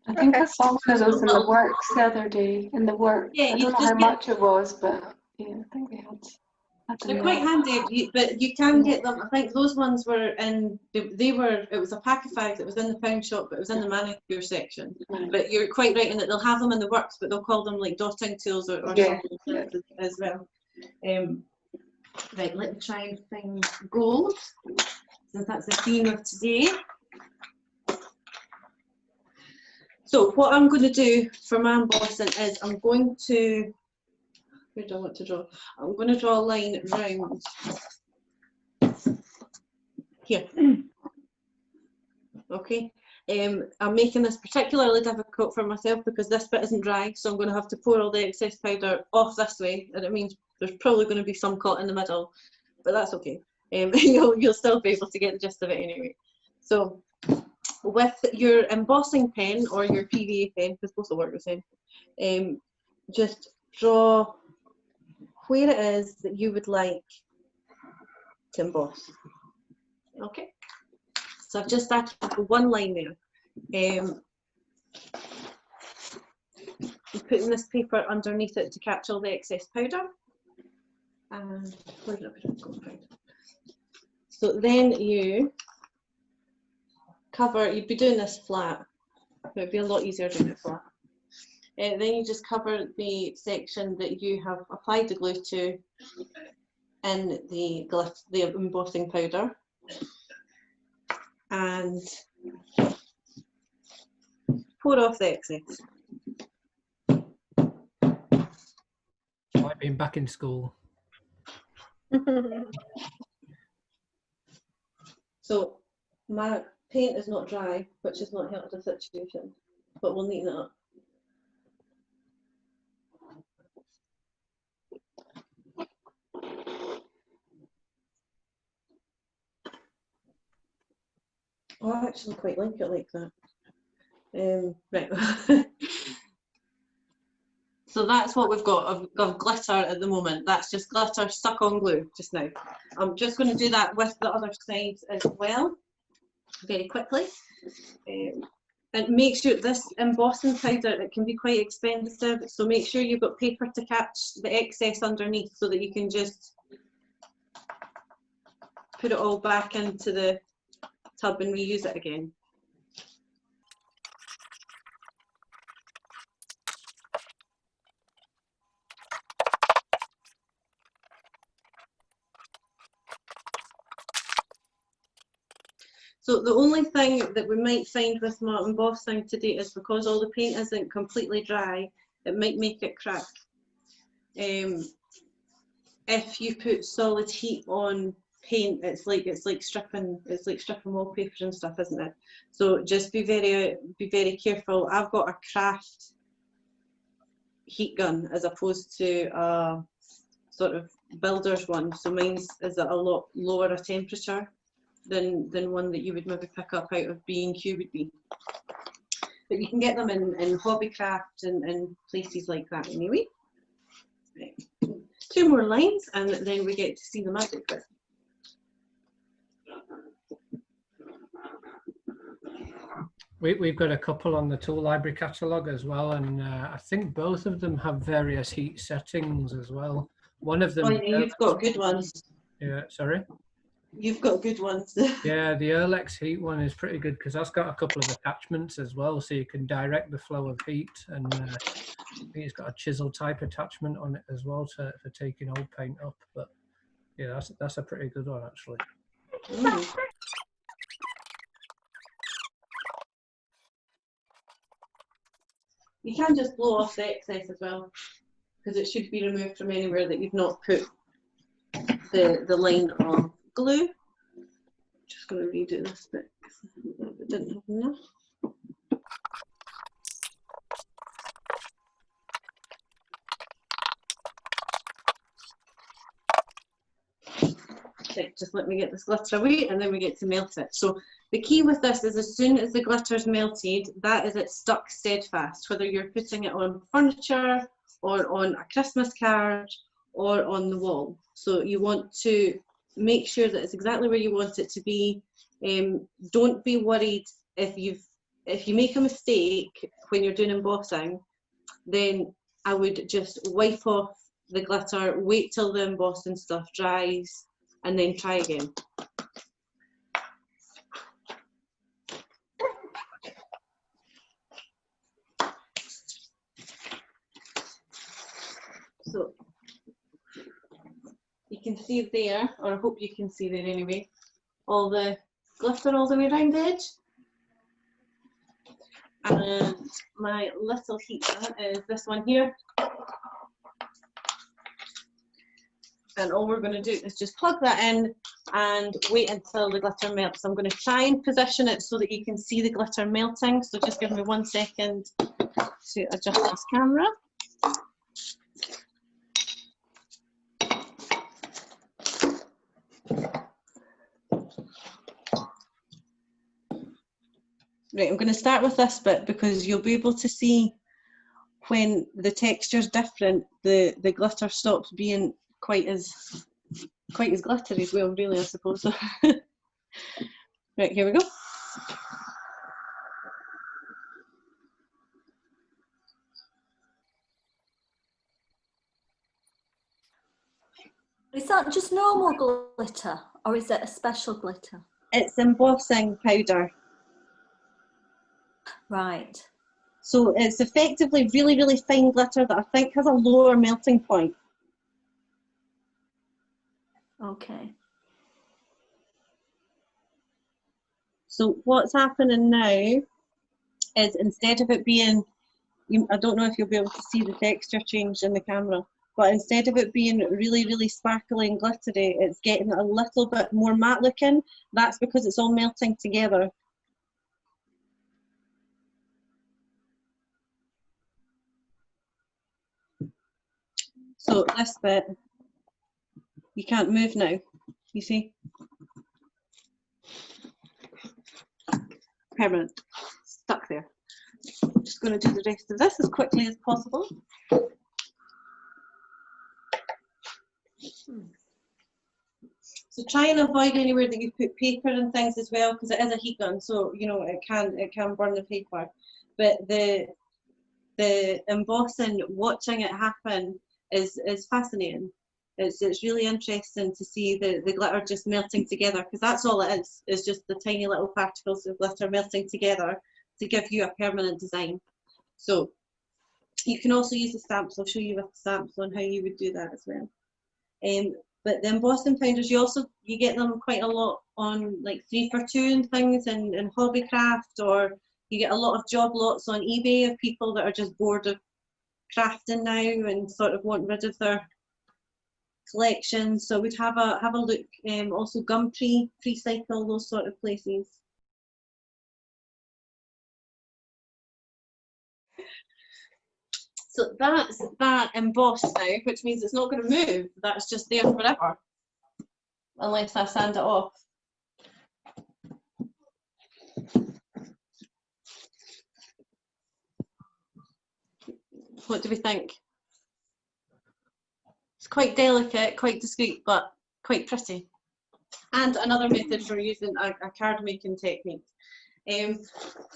I think I saw one of those in the works the other day. In the work, Yeah, I don't know how much it was, but yeah, I think they had. They're quite handy, but you can get them. I think those ones were in. They were. It was a pack of 5 that was in the pound shop, but it was in the manicure section. But you're quite right in that they'll have them in the works, but they'll call them like dotting tools or something like that as well. Right, let me try and find gold, since that's the theme of today. So what I'm going to do for my embossing is I'm going to, where do I want to draw? I'm going to draw a line round here. Okay. I'm making this particularly difficult for myself because this bit isn't dry, so I'm going to have to pour all the excess powder off this way, and it means there's probably going to be some caught in the middle, but that's okay. You'll still be able to get the gist of it anyway. So with your embossing pen or your PVA pen, because both will work the same, just draw where it is that you would like to emboss. Okay, so I've just started with one line there. I'm putting this paper underneath it to catch all the excess powder. And where did I put it? So then you cover, you'd be doing this flat, but it'd be a lot easier doing it flat. Then you just cover the section that you have applied the glue to in the embossing powder, and pour off the excess. Like being back in school. So my paint is not dry, which has not helped the situation, but we'll neaten it up. Oh, I actually quite like it like that. Right. So that's what we've got of glitter at the moment. That's just glitter stuck on glue just now. I'm just going to do that with the other side as well, very quickly. And make sure this embossing powder, it can be quite expensive, so make sure you've got paper to catch the excess underneath so that you can just put it all back into the tub and reuse it again. So the only thing that we might find with my embossing today is because all the paint isn't completely dry, it might make it crack. If you put solid heat on paint, it's like stripping wallpaper and stuff, isn't it? So just be very careful. I've got a craft heat gun as opposed to a sort of builder's one, so mine's is at a lot lower a temperature than one that you would maybe pick up out of B&Q would be. But you can get them in Hobbycraft and places like that anyway. Right. 2 more lines and then we get to see the magic bit. We've got a couple on the tool library catalogue as well, and I think both of them have various heat settings as well. One of them... Oh yeah, you've got good ones. Yeah, sorry? You've got good ones. Yeah, the Erlex heat one is pretty good because that's got a couple of attachments as well, so you can direct the flow of heat, and I think it's got a chisel type attachment on it as well for taking old paint up. But yeah, that's a pretty good one actually. Mm. You can just blow off the excess as well, because it should be removed from anywhere that you've not put the line of glue. Just going to redo this bit because I didn't have enough. Okay, just let me get this glitter away and then we get to melt it. So the key with this is as soon as the glitter's melted, that is it stuck steadfast, whether you're putting it on furniture or on a Christmas card or on the wall. So you want to make sure that it's exactly where you want it to be. Don't be worried if you make a mistake when you're doing embossing, then I would just wipe off the glitter, wait till the embossing stuff dries, and then try again. So you can see there, or I hope you can see there anyway, all the glitter all the way around the edge. And my little heater is this one here. And all we're going to do is just plug that in and wait until the glitter melts. I'm going to try and position it so that you can see the glitter melting. So just give me 1 second to adjust this camera. Right, I'm going to start with this bit because you'll be able to see when the texture's different, the glitter stops being quite as glittery as well, really, I suppose. Right, here we go. Is that just normal glitter or is it a special glitter? It's embossing powder. Right. So it's effectively really, really fine glitter that I think has a lower melting point. Okay. So what's happening now is instead of it being, I don't know if you'll be able to see the texture change in the camera, but instead of it being really, really sparkly and glittery, it's getting a little bit more matte looking. That's because it's all melting together. So this bit, you can't move now, you see? Permanent, stuck there. I'm just going to do the rest of this as quickly as possible. So try and avoid anywhere that you put paper and things as well, because it is a heat gun, so you know it can burn the paper. But the embossing, watching it happen is fascinating. It's really interesting to see the glitter just melting together, because that's all it is. It's just the tiny little particles of glitter melting together to give you a permanent design. So you can also use the stamps. I'll show you with the stamps on how you would do that as well. But the embossing powders, you get them quite a lot on like 3 for 2 and things in Hobbycraft, or you get a lot of job lots on eBay of people that are just bored of crafting now and sort of want rid of their collection. So we'd have a look. Also Gumtree, Freecycle, those sort of places. So that's that embossed now, which means it's not going to move. That's just there forever, unless I sand it off. What do we think? It's quite delicate, quite discreet, but quite pretty. And another method for using a card making technique.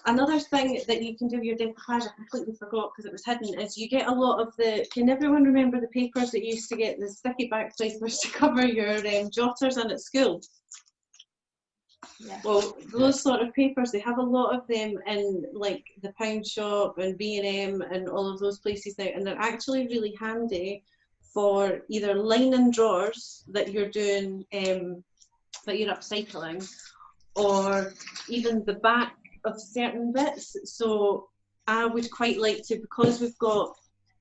Another thing that you can do with your decoupage, I completely forgot because it was hidden, is you get a lot of can everyone remember the papers that you used to get, the sticky back placers to cover your jotters in at school? Yeah. Well, those sort of papers, they have a lot of them in like the Pound Shop and B&M and all of those places now, and they're actually really handy for either lining drawers that you're doing, that you're upcycling, or even the back of certain bits. So I would quite like to, because we've got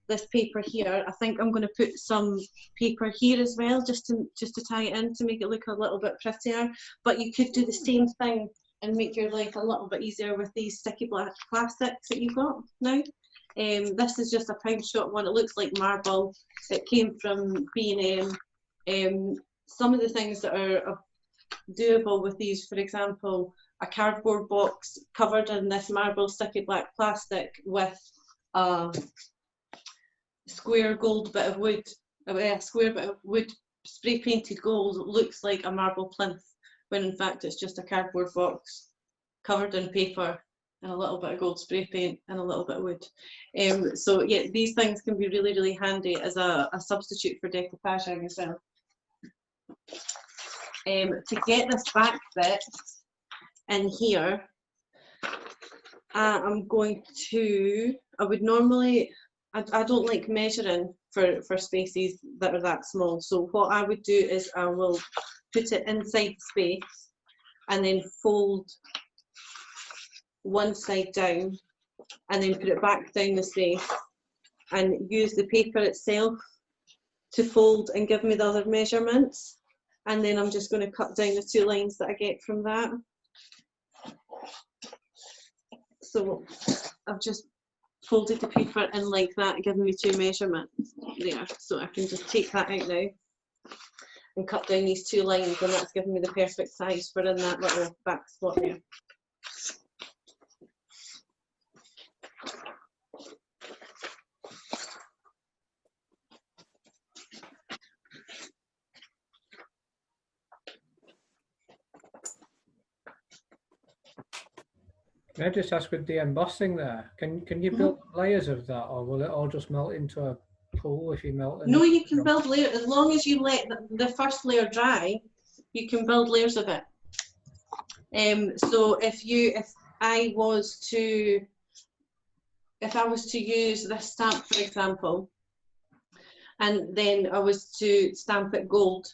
this paper here, I think I'm going to put some paper here as well, just to tie it in to make it look a little bit prettier. But you could do the same thing and make your life a little bit easier with these sticky black plastics that you've got now. This is just a pound shot one. It looks like marble. It came from B&M. Some of the things that are doable with these, for example, a cardboard box covered in this marble sticky black plastic with a square gold bit of wood, a square bit of wood spray painted gold, looks like a marble plinth, when in fact it's just a cardboard box covered in paper and a little bit of gold spray paint and a little bit of wood. So yeah, these things can be really, really handy as a substitute for decoupaging as well. To get this back bit in here, I'm going to, I would normally, I don't like measuring for spaces that are that small. So what I would do is I will put it inside the space and then fold one side down and then put it back down the space and use the paper itself to fold and give me the other measurements. And then I'm just going to cut down the 2 lines that I get from that. So I've just folded the paper in like that, giving me 2 measurements there. So I can just take that out now and cut down these 2 lines, and that's giving me the perfect size for in that little back spot there. Can I just ask, with the embossing there, can you build layers of that, or will it all just melt into a pool if you melt it? No, you can build layers as long as you let the first layer dry. You can build layers of it. So if I was to use this stamp, for example, and then I was to stamp it gold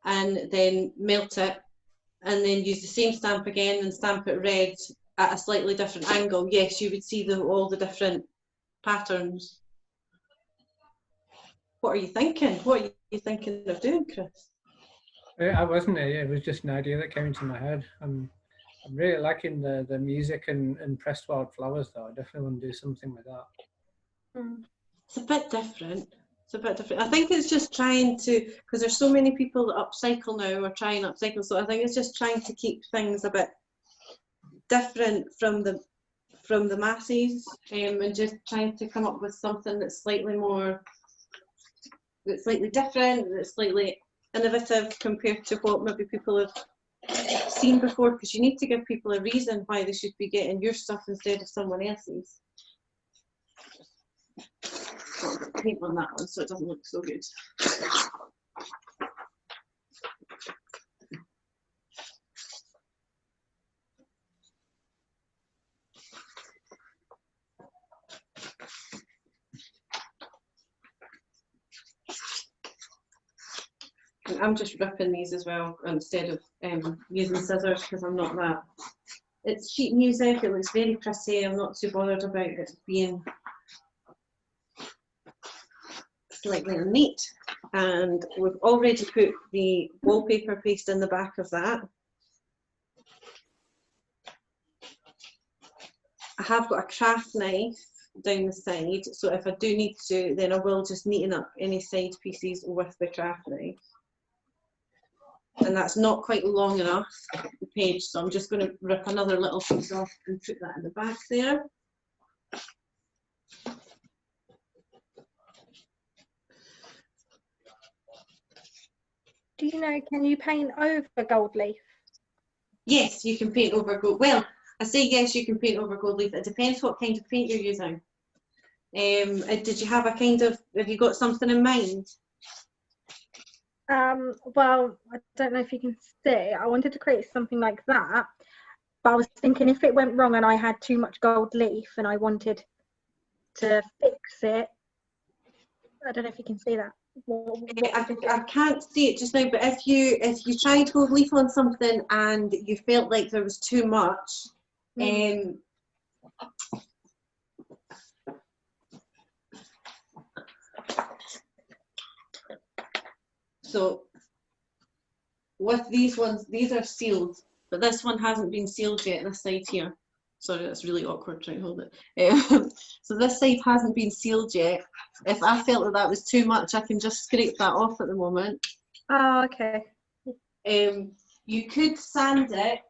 and then melt it and then use the same stamp again and stamp it red at a slightly different angle, yes, you would see all the different patterns. What are you thinking? What are you thinking of doing, Chris? I wasn't. It was just an idea that came into my head. I'm really liking the music and pressed wildflowers, though. I definitely want to do something with that. It's a bit different. It's a bit different. I think it's just trying to, because there's so many people that upcycle now or try and upcycle, so I think it's just trying to keep things a bit different from the masses, and just trying to come up with something that's slightly different, that's slightly innovative compared to what maybe people have seen before, because you need to give people a reason why they should be getting your stuff instead of someone else's. I'll put paint on that one so it doesn't look so good. I'm just ripping these as well instead of using scissors, because I'm not that. It's sheet music, it looks very pretty, I'm not too bothered about it being slightly neat. And we've already put the wallpaper paste in the back of that. I have got a craft knife down the side, so if I do need to, then I will just neaten up any side pieces with the craft knife. And that's not quite long enough, the page, so I'm just going to rip another little piece off and put that in the back there. Do you know, can you paint over gold leaf? Yes, you can paint over gold. Well, I say yes, you can paint over gold leaf. It depends what kind of paint you're using. Did you have have you got something in mind? Well, I don't know if you can see, I wanted to create something like that, but I was thinking if it went wrong and I had too much gold leaf and I wanted to fix it, I don't know if you can see that. I can't see it just now, but if you tried gold leaf on something and you felt like there was too much, So with these ones, these are sealed, but this one hasn't been sealed yet, this side here. Sorry, that's really awkward trying to hold it. So this side hasn't been sealed yet. If I felt that that was too much, I can just scrape that off at the moment. Oh, okay. You could sand it,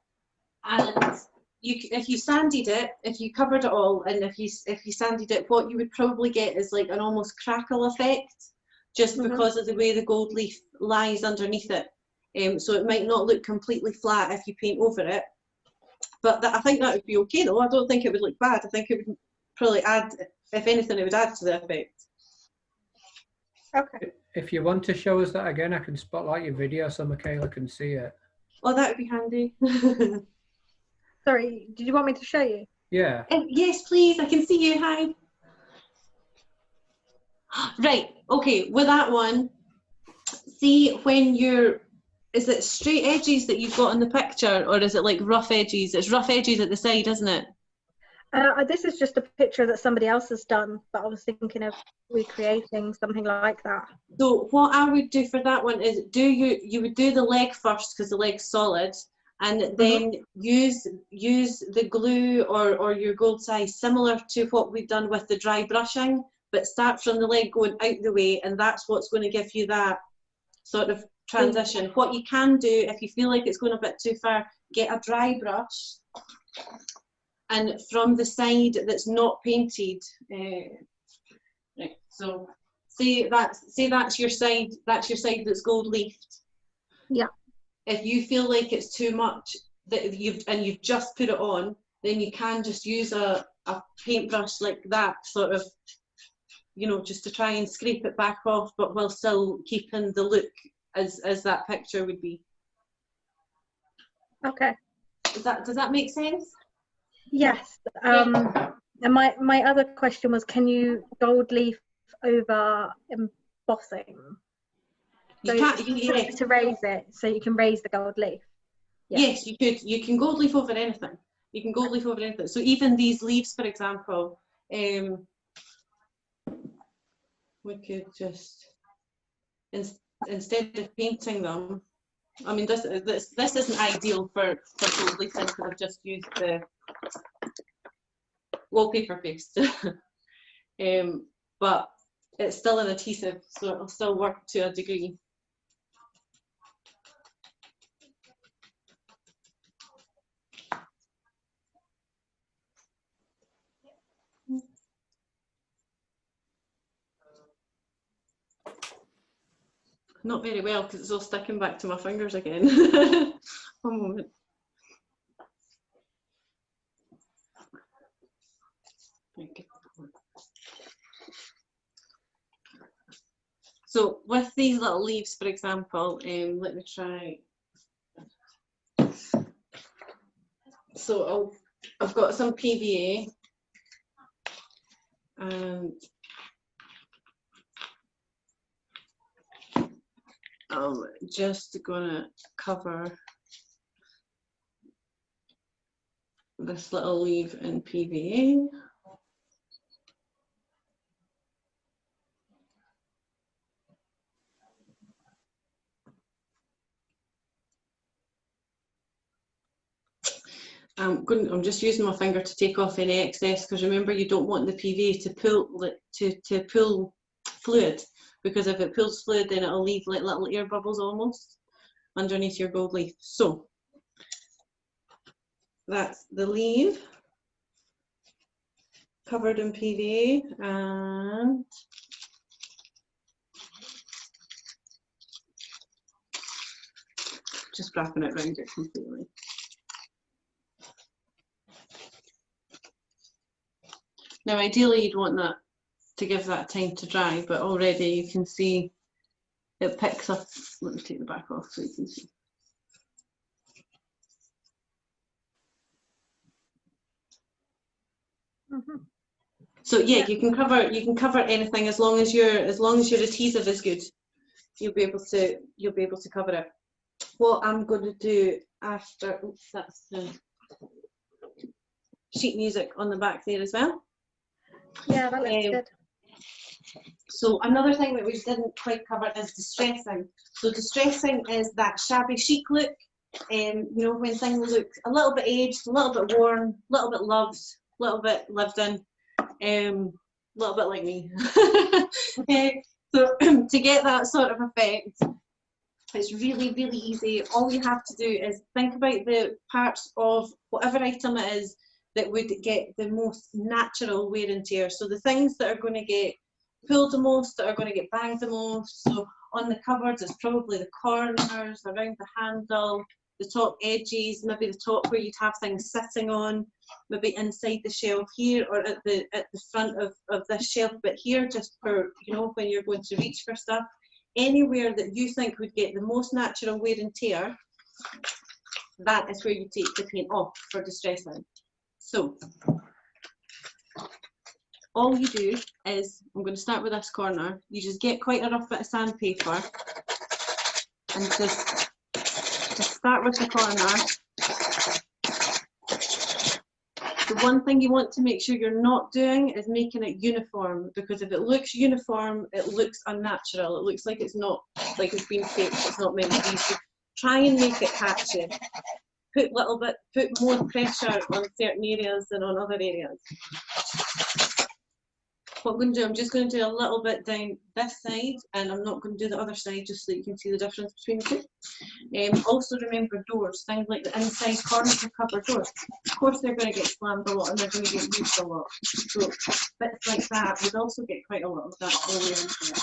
and if you sanded it, if you covered it all, and if you sanded it, what you would probably get is like an almost crackle effect, just because of the way the gold leaf lies underneath it. So it might not look completely flat if you paint over it, but I think that would be okay though. I don't think it would look bad. I think it would probably add, if anything, it would add to the effect. Okay. If you want to show us that again, I can spotlight your video so Michaella can see it. Oh, that would be handy. Sorry, did you want me to show you? Yeah. Yes, please. I can see you. Hi. Right. Okay. With that one, see when you're. Is it straight edges that you've got in the picture, or is it like rough edges? It's rough edges at the side, isn't it? This is just a picture that somebody else has done, but I was thinking of recreating something like that. So what I would do for that one is you would do the leg first, because the leg's solid, and then use the glue or your gold size similar to what we've done with the dry brushing, but start from the leg going out the way, and that's what's going to give you that sort of transition. What you can do, if you feel like it's going a bit too far, get a dry brush, and from the side that's not painted, right, so say that's your side that's gold leafed. Yeah. If you feel like it's too much that you've just put it on, then you can just use a paintbrush like that, sort of, you know, just to try and scrape it back off, but while still keeping the look as that picture would be. Okay. Does that make sense? Yes. And my other question was, can you gold leaf over embossing? So You can't. to raise it, so you can raise the gold leaf. Yeah. Yes, you could. You can gold leaf over anything. You can gold leaf over anything. So even these leaves, for example, we could just instead of painting them. I mean, this isn't ideal for gold leafing because I've just used the wallpaper paste, but it's still an adhesive, so it'll still work to a degree. Not very well because it's all sticking back to my fingers again. One moment. So with these little leaves, for example, let me try. So I've got some PVA, and I'm just gonna cover this little leaf in PVA. I'm just using my finger to take off any excess, because remember, you don't want the PVA to pull fluid, because if it pulls fluid, then it'll leave like little air bubbles almost underneath your gold leaf. So that's the leaf covered in PVA, and just wrapping it around it completely. Now, ideally, you'd want that to give that time to dry, but already you can see it picks up. Let me take the back off so you can see. So yeah, you can cover anything as long as your adhesive is good. You'll be able to cover it. What I'm going to do after, oops, that's the sheet music on the back there as well. Yeah, that looks good. So another thing that we didn't quite cover is distressing. So distressing is that shabby chic look. You know, when things look a little bit aged, a little bit worn, a little bit loved, a little bit lived in, a little bit like me. So to get that sort of effect, it's really, really easy. All you have to do is think about the parts of whatever item it is that would get the most natural wear and tear. So the things that are going to get pulled the most, that are going to get banged the most. So on the cupboards, it's probably the corners, around the handle, the top edges, maybe the top where you'd have things sitting on, maybe inside the shelf here, or at the front of this shelf, but here just for, you know, when you're going to reach for stuff. Anywhere that you think would get the most natural wear and tear, that is where you take the paint off for distressing. So all you do is, I'm going to start with this corner, you just get quite a rough bit of sandpaper and just start with the corner. The one thing you want to make sure you're not doing is making it uniform, because if it looks uniform, it looks unnatural. It looks like it's not, like it's been faked, it's not meant to be. So try and make it catchy. Put more pressure on certain areas than on other areas. What I'm going to do, I'm just going to do a little bit down this side, and I'm not going to do the other side, just so you can see the difference between the two. Also remember doors, things like the inside corners of cupboard doors. Of course they're going to get slammed a lot and they're going to get used a lot. So bits like that would also get quite a lot of that all the way into it.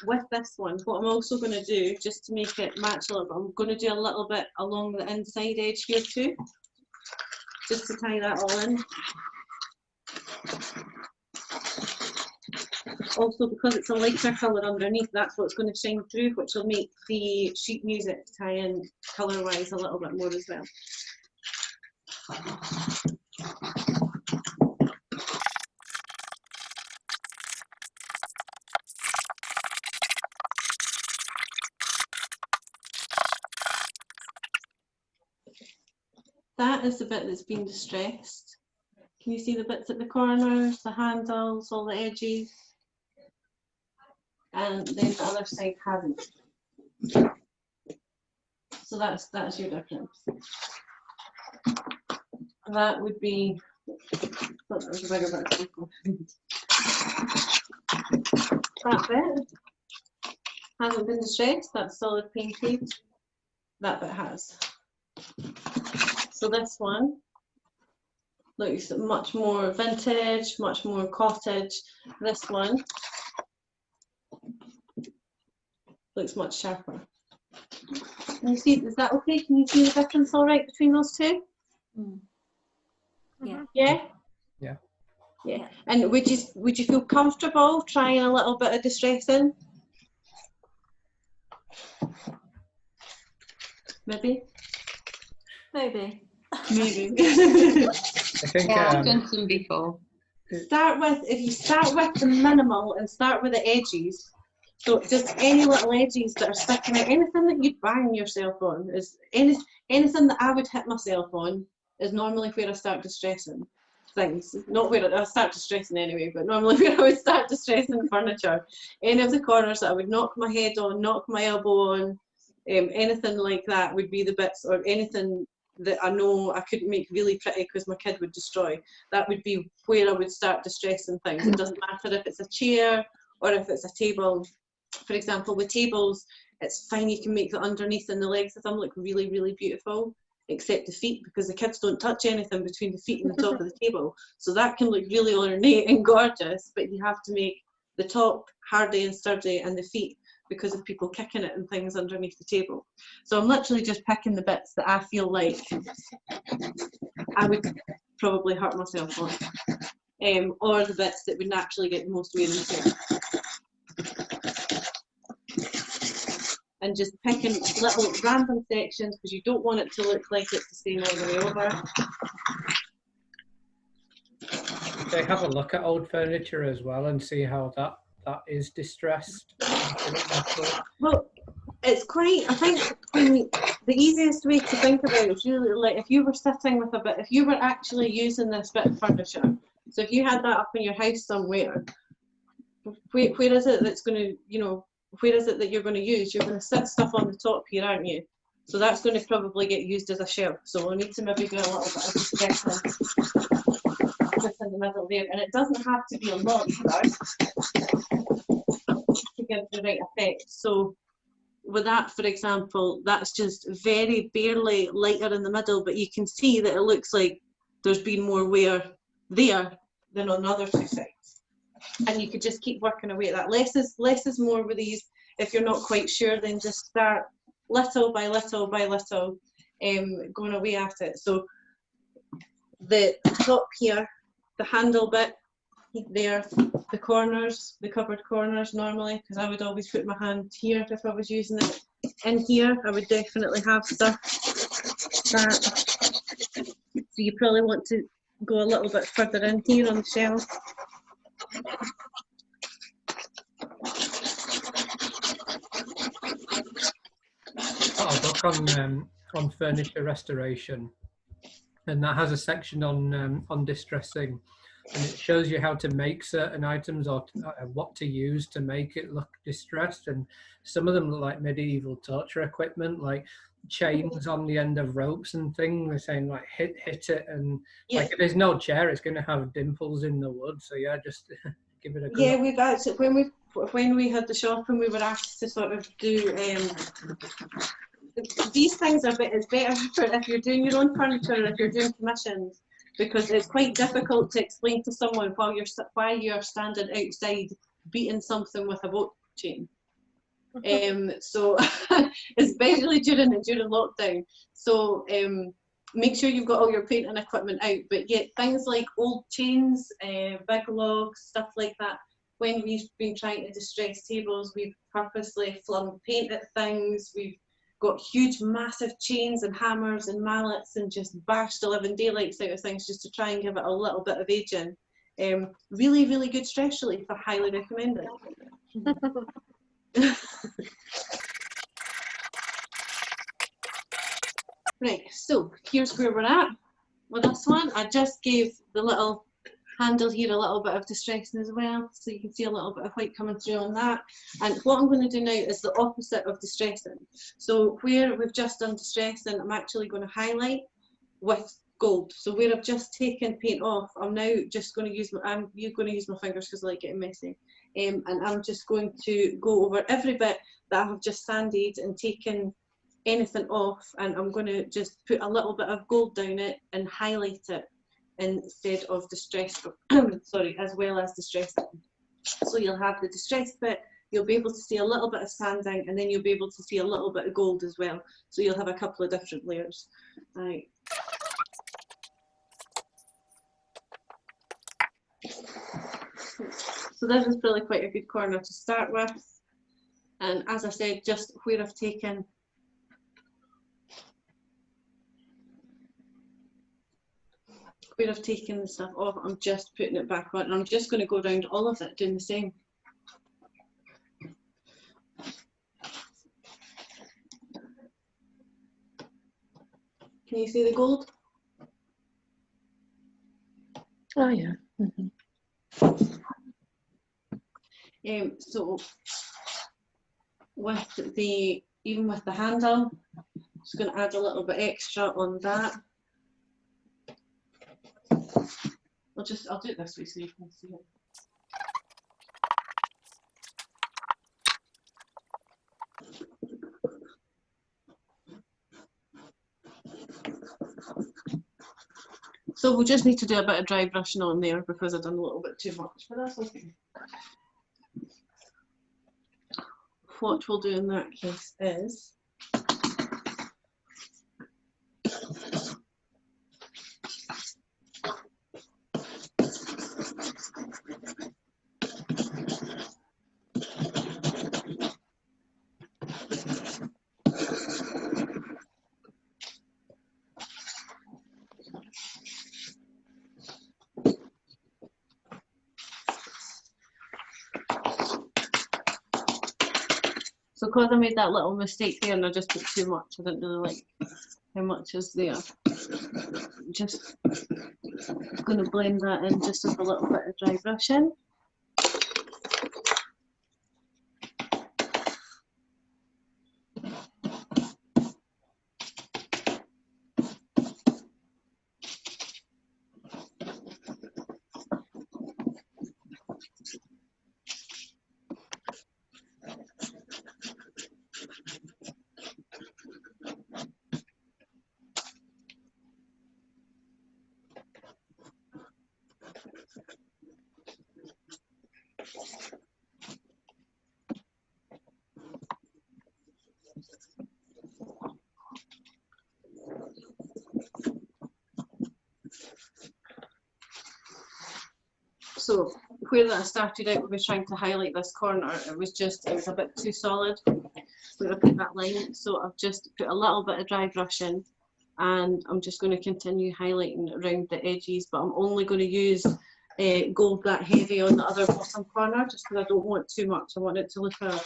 With this one, what I'm also going to do, just to make it match a little bit, I'm going to do a little bit along the inside edge here too, just to tie that all in. Also, because it's a lighter colour underneath, that's what's going to shine through, which will make the sheet music tie in colour-wise a little bit more as well. That is the bit that's been distressed. Can you see the bits at the corners, the handles, all the edges? And then the other side hasn't. So that's your difference. That would be, that was a bigger bit. That bit hasn't been distressed, that's solid painted. That bit has. So this one looks much more vintage, much more cottage. This one looks much sharper. Can you see, is that okay? Can you see the difference all right between those two? Mm. Yeah. Yeah? Yeah. Yeah. And would you feel comfortable trying a little bit of distressing? Maybe? Maybe. Maybe. I think I've done some before. If you start with the minimal and start with the edges, so just any little edges that are sticking out, anything that you'd bang yourself on, is anything that I would hit myself on is normally where I start distressing things. Not where I start distressing anyway, but normally where I would start distressing furniture. Any of the corners that I would knock my head on, knock my elbow on, anything like that would be the bits, or anything that I know I couldn't make really pretty because my kid would destroy. That would be where I would start distressing things. It doesn't matter if it's a chair or if it's a table. For example, with tables, it's fine, you can make the underneath and the legs of them look really, really beautiful, except the feet, because the kids don't touch anything between the feet and the top of the table. So that can look really ornate and gorgeous, but you have to make the top hardy and sturdy and the feet because of people kicking it and things underneath the table. So I'm literally just picking the bits that I feel like I would probably hurt myself on, or the bits that would naturally get the most wear and tear. And just picking little random sections because you don't want it to look like it's the same all the way over. They have a look at old furniture as well and see how that is distressed. Well, It's quite, I think, the easiest way to think about it is really like if you were sitting with a bit, if you were actually using this bit of furniture, so if you had that up in your house somewhere, where is it that's going to, you know, where is it that you're going to use? You're going to sit stuff on the top here, aren't you? So that's going to probably get used as a shelf. So we'll need to maybe do a little bit of distressing just in the middle there. And it doesn't have to be a lot either to give the right effect. So with that, for example, that's just very barely lighter in the middle, but you can see that it looks like there's been more wear there than on the other two sides. And you could just keep working away at that. Less is more with these. If you're not quite sure, then just start little by little by little, going away at it. So the top here, the handle bit there, the corners, the covered corners normally, because I would always put my hand here if I was using it. In here, I would definitely have stuff that, so you probably want to go a little bit further in here on the shelf. Got a book on furniture restoration, and that has a section on distressing, and it shows you how to make certain items or what to use to make it look distressed. And some of them look like medieval torture equipment, like chains on the end of ropes and things. They're saying like hit it, and yeah. like if there's no chair, it's going to have dimples in the wood. So yeah, just give it a go. Yeah, we've actually when we had the shop and we were asked to sort of do these things it's better for if you're doing your own furniture and if you're doing commissions, because it's quite difficult to explain to someone while you're standing outside beating something with a boat chain. So especially during lockdown. So make sure you've got all your painting equipment out. But yet things like old chains, big logs, stuff like that. When we've been trying to distress tables, we've purposely flung paint at things. We've got huge, massive chains and hammers and mallets and just bashed the living daylights out of things just to try and give it a little bit of aging. Really, really good stress relief. I highly recommend it. Right, so here's where we're at with this one. I just gave the little handle here a little bit of distressing as well, so you can see a little bit of white coming through on that. And what I'm going to do now is the opposite of distressing. So where we've just done distressing, I'm actually going to highlight with gold. So where I've just taken paint off, I'm now just going to use you're going to use my fingers because I like getting messy. And I'm just going to go over every bit that I have just sanded and taken anything off, and I'm going to just put a little bit of gold down it and highlight it instead of distress, sorry, as well as distressing. So you'll have the distressed bit, you'll be able to see a little bit of sanding, and then you'll be able to see a little bit of gold as well. So you'll have a couple of different layers. Right. So this is probably quite a good corner to start with. And as I said, just where I've taken the stuff off, I'm just putting it back on, and I'm just going to go around all of it doing the same. Can you see the gold? Oh yeah. So even with the handle, I'm just going to add a little bit extra on that. I'll do it this way so you can see it. So we'll just need to do a bit of dry brushing on there because I've done a little bit too much, but that's okay. What we'll do in that case is So because I made that little mistake there and I just put too much, I didn't really like how much is there. Just going to blend that in just with a little bit of dry brushing. So where that started out with trying to highlight this corner, it was a bit too solid where I put that line. So I've just put a little bit of dry brush in, and I'm just going to continue highlighting around the edges, but I'm only going to use gold that heavy on the other bottom corner, just because I don't want too much. I want it to look a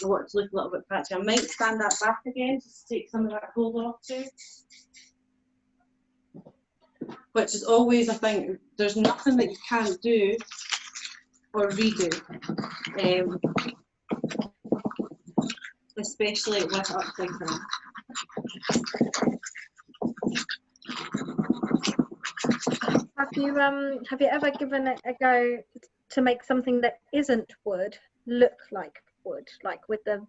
little bit patchy. I might stand that back again just to take some of that gold off too. Which is always, I think, there's nothing that you can't do or redo, especially with upcycling. Have you ever given it a go to make something that isn't wood look like wood, like with the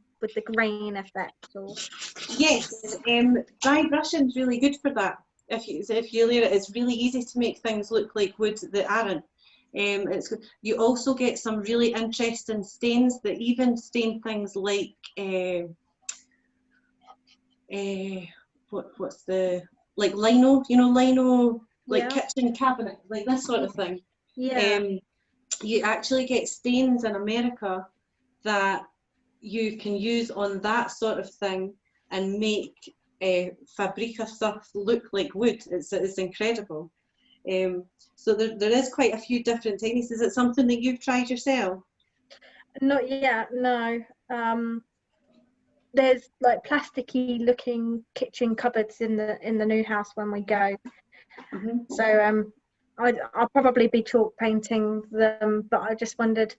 grain effect? Or Yes, dry brushing is really good for that. If you layer it, it's really easy to make things look like wood that aren't. You also get some really interesting stains that even stain things like what's the, like lino, you know, lino, like kitchen cabinet, like this sort of thing. Yeah. You actually get stains in America that you can use on that sort of thing and make fabrica stuff look like wood. It's incredible. So there is quite a few different techniques. Is it something that you've tried yourself? Not yet, no. There's like plasticky looking kitchen cupboards in the new house when we go. Mm-hmm. So I'll probably be chalk painting them, but I just wondered,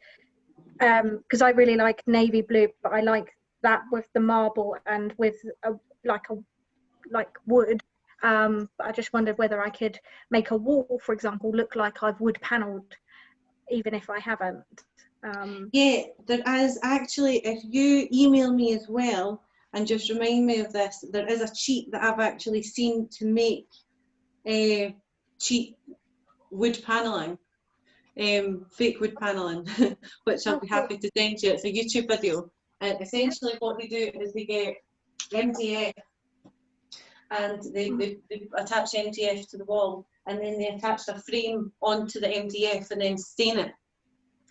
because I really like navy blue, but I like that with the marble and with like wood. But I just wondered whether I could make a wall, for example, look like I've wood panelled, even if I haven't. Yeah, there is actually, if you email me as well and just remind me of this, there is a cheat that I've actually seen to make cheap wood panelling, fake wood panelling, which I'll be happy to send you. It's a YouTube video, and essentially what they do is they get MDF and they attach MDF to the wall, and then they attach a frame onto the MDF and then stain it,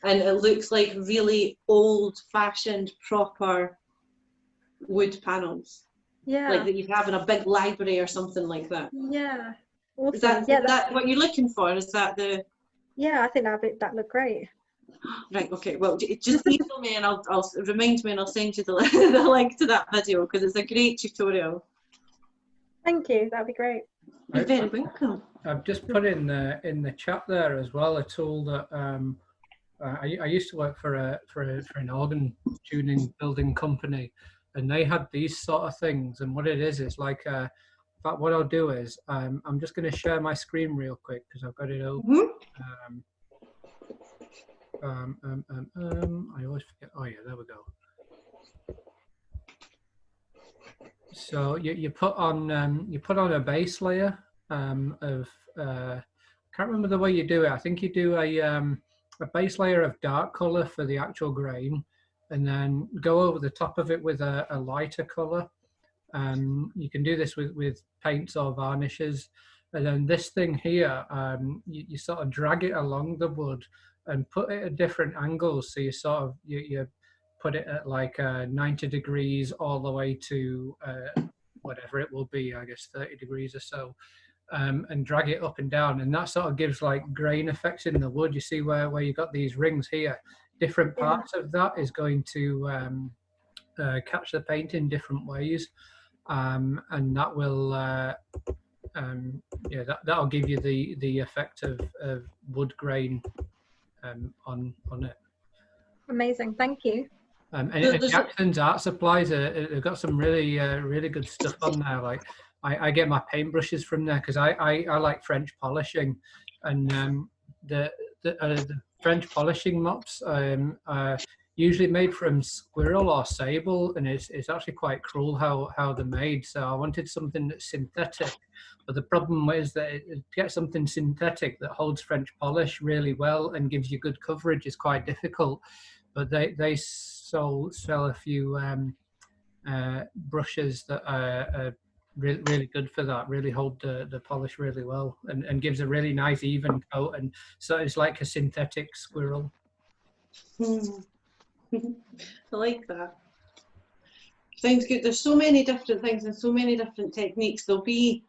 and it looks like really old-fashioned proper wood panels, like that you have in a big library or something like that. Yeah. Awesome. Is that what you're looking for? Is that the? Yeah, I think that looked great. Right. Okay. Well, just email me and I'll remind me and I'll send you the link to that video because it's a great tutorial. Thank you. That'd be great. You're very welcome. I've just put in the chat there as well a tool that I used to work for an organ tuning building company, and they had these sort of things. And what it is like in fact, what I'll do is I'm just going to share my screen real quick because I've got it open. I always forget. Oh yeah, there we go. So you put on a base layer of can't remember the way you do it. I think you do a base layer of dark color for the actual grain, and then go over the top of it with a lighter color. You can do this with paints or varnishes, and then this thing here, you sort of drag it along the wood and put it at different angles. So you sort of you put it at like 90 degrees all the way to whatever it will be, I guess 30 degrees or so, and drag it up and down, and that sort of gives like grain effects in the wood. You see where you got these rings here, different parts of that is going to catch the paint in different ways, and that will yeah, that'll give you the effect of wood grain on it. Amazing, thank you. And Jackson's Art Supplies, they've got some really really good stuff on there. Like I get my paintbrushes from there because I like French polishing, and the French polishing mops are usually made from squirrel or sable, and it's actually quite cruel how they're made. So I wanted something that's synthetic, but the problem is that to get something synthetic that holds French polish really well and gives you good coverage is quite difficult. But they sell a few brushes that are really good for that, really hold the polish really well, and gives a really nice even coat, and so it's like a synthetic squirrel. I like that. Sounds good. There's so many different things and so many different techniques. There'll be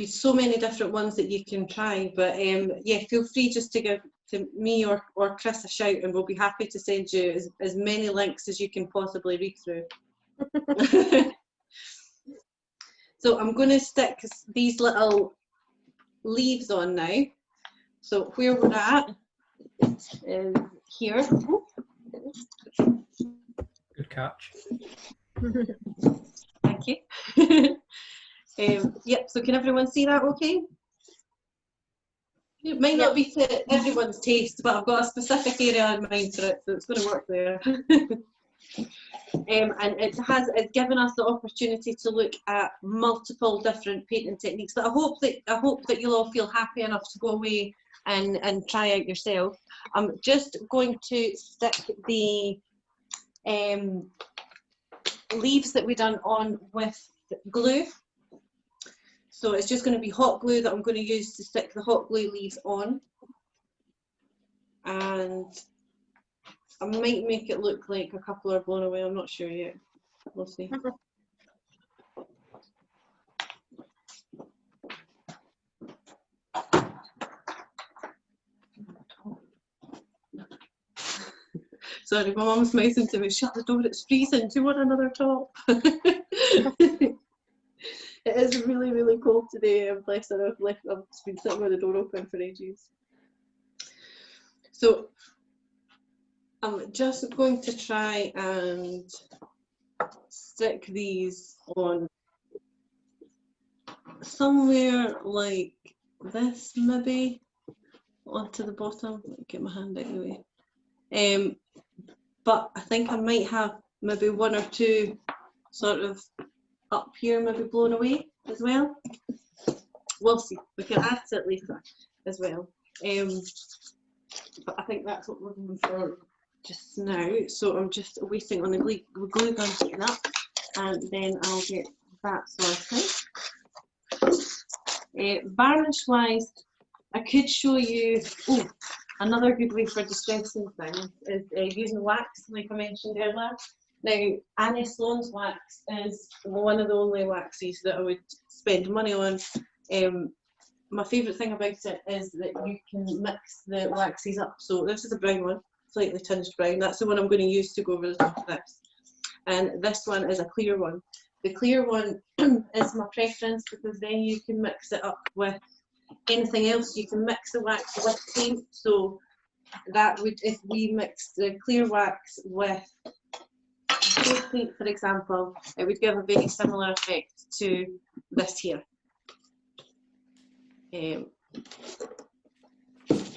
so many different ones that you can try, but yeah, feel free just to give to me or Chris a shout, and we'll be happy to send you as many links as you can possibly read through. So I'm going to stick these little leaves on now. So where we're at is here. Good catch. Thank you. Yep, so can everyone see that okay? It might not be to everyone's taste, but I've got a specific area in mind for it, so it's going to work there. And it's given us the opportunity to look at multiple different painting techniques that I hope that you'll all feel happy enough to go away and try out yourself. I'm just going to stick the leaves that we done on with glue. So it's just going to be hot glue that I'm going to use to stick the hot glue leaves on. And I might make it look like a couple are blown away, I'm not sure yet. We'll see. Sorry, my mum's mouthing to me, shut the door, it's freezing, do you want another top? It is really, really cold today, and bless her, I've been sitting with the door open for ages. So I'm just going to try and stick these on somewhere like this, maybe onto the bottom. Let me get my hand out of the way. But I think I might have maybe one or two sort of up here, maybe blown away as well. We'll see. We can add to it later as well. But I think that's what we're going for just now. So I'm just waiting on the glue gun to get up, and then I'll get that sorted. Varnish wise, I could show you. Oh, another good way for distressing things is using wax, like I mentioned earlier. Now, Annie Sloane's wax is one of the only waxes that I would spend money on. My favourite thing about it is that you can mix the waxes up. So this is a brown one, slightly tinged brown. That's the one I'm going to use to go over the top of this. And this one is a clear one. The clear one is my preference because then you can mix it up with anything else. You can mix the wax with paint. So that would, if we mix the clear wax with paint, for example, it would give a very similar effect to this here.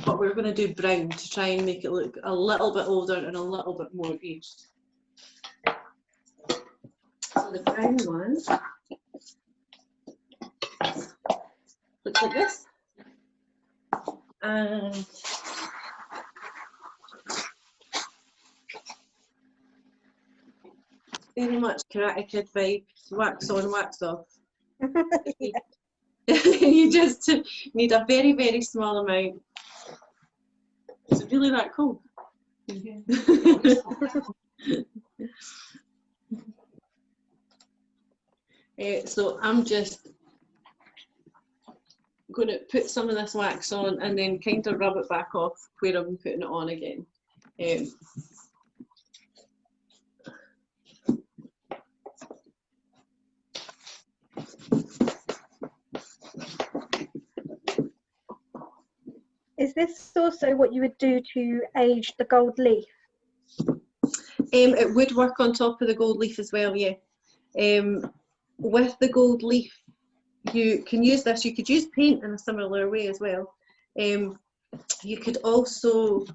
But we're going to do brown to try and make it look a little bit older and a little bit more aged. So the brown one looks like this. And very much Karate Kid vibes, wax on, wax off. You just need a very, very small amount. Is it really that cold? So I'm just going to put some of this wax on and then kind of rub it back off where I'm putting it on again. Is this also what you would do to age the gold leaf? It would work on top of the gold leaf as well, yeah. With the gold leaf, you can use this. You could use paint in a similar way as well. You could also,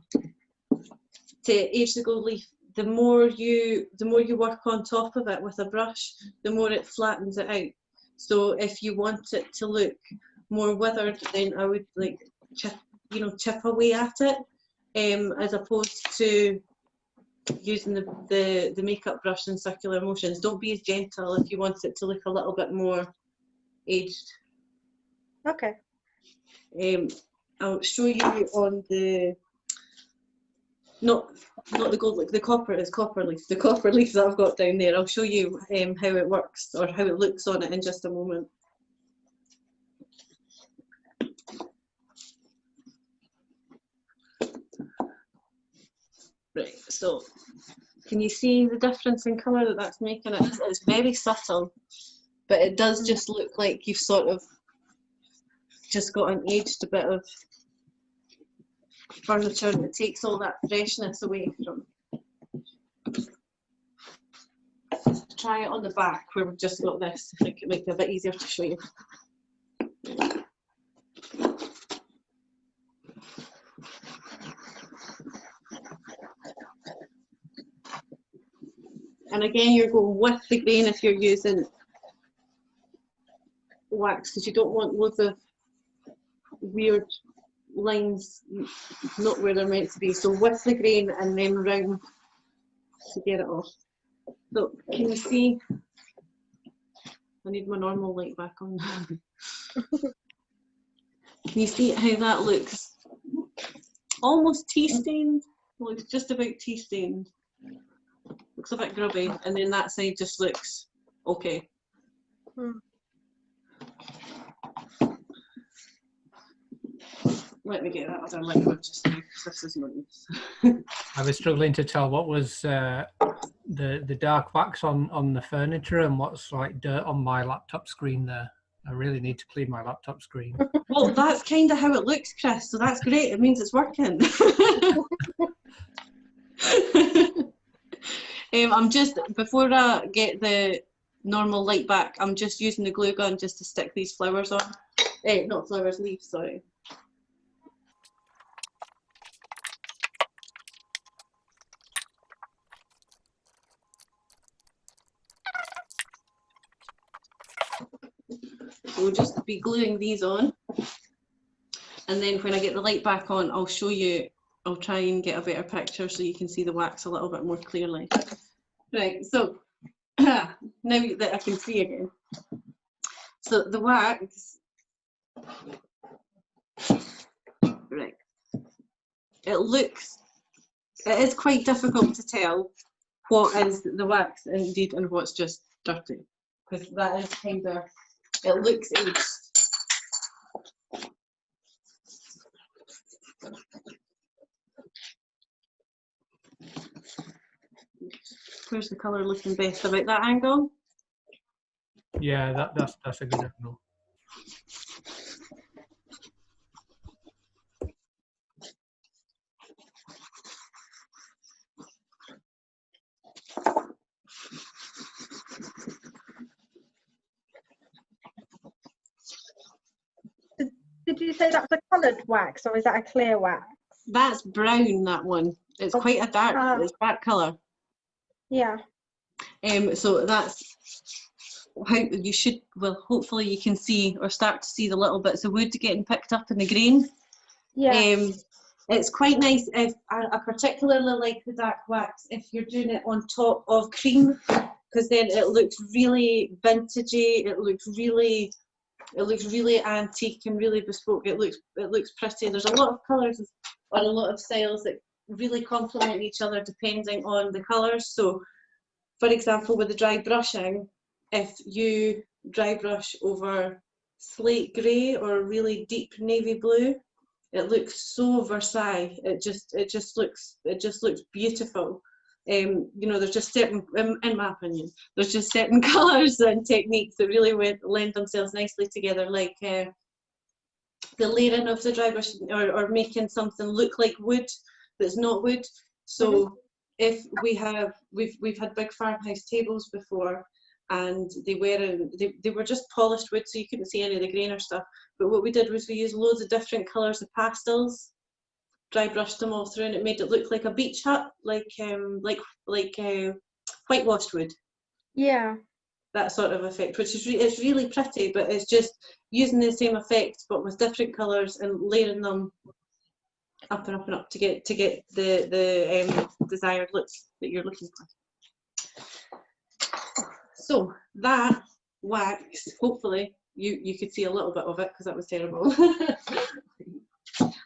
to age the gold leaf, the more you work on top of it with a brush, the more it flattens it out. So if you want it to look more withered, then I would like chip away at it, as opposed to using the makeup brush in circular motions. Don't be as gentle if you want it to look a little bit more aged. Okay. I'll show you on the not the gold leaf, the copper leaf. The copper leaf that I've got down there. I'll show you how it works or how it looks on it in just a moment. Right, so can you see the difference in colour that's making it? It's very subtle, but it does just look like you've sort of just got an aged bit of furniture, and it takes all that freshness away from. Try it on the back where we've just got this. I think it might be a bit easier to show you. And again, you're going with the grain if you're using wax, because you don't want loads of weird lines not where they're meant to be. So with the grain and then round to get it off. So can you see? I need my normal light back on. Can you see how that looks? Almost tea stained. Well, it's just about tea stained. Looks a bit grubby, and then that side just looks okay. Let me get that other liquid just now, because this is not use. I was struggling to tell what was the dark wax on the furniture and what's like dirt on my laptop screen there. I really need to clean my laptop screen. Well, that's kind of how it looks, Chris, so that's great. It means it's working. I'm just, before I get the normal light back, I'm just using the glue gun just to stick these flowers on. Not flowers, leaves, sorry. So we'll just be gluing these on, and then when I get the light back on, I'll show you. I'll try and get a better picture so you can see the wax a little bit more clearly. Right, so now that I can see again. So the wax, right, it is quite difficult to tell what is the wax indeed and what's just dirty, because that is kind of, it looks aged. Where's the colour looking best? About that angle? Yeah, that's a good angle. Did you say that's a coloured wax or is that a clear wax? That's brown, that one. It's quite a dark, it's dark colour. Yeah. So that's how you should, well, hopefully you can see or start to see the little bits of wood getting picked up in the grain. Yeah. It's quite nice. If I particularly like the dark wax if you're doing it on top of cream, because then it looks really vintagey. It looks really antique and really bespoke. It looks pretty. There's a lot of colours or a lot of styles that really complement each other depending on the colours. So, for example, with the dry brushing, if you dry brush over slate grey or really deep navy blue, it looks so Versailles. It just looks beautiful. You know, there's just certain, in my opinion, there's just certain colours and techniques that really lend themselves nicely together. Like, the layering of the dry brush, or making something look like wood that's not wood. So if we've had big farmhouse tables before, and they were just polished wood, so you couldn't see any of the grain or stuff. But what we did was we used loads of different colours of pastels, dry brushed them all through, and it made it look like a beach hut, like whitewashed wood. Yeah. That sort of effect, which is it's really pretty, but it's just using the same effect but with different colours and layering them up and up and up to get the desired look that you're looking for. So that wax, hopefully you could see a little bit of it because that was terrible.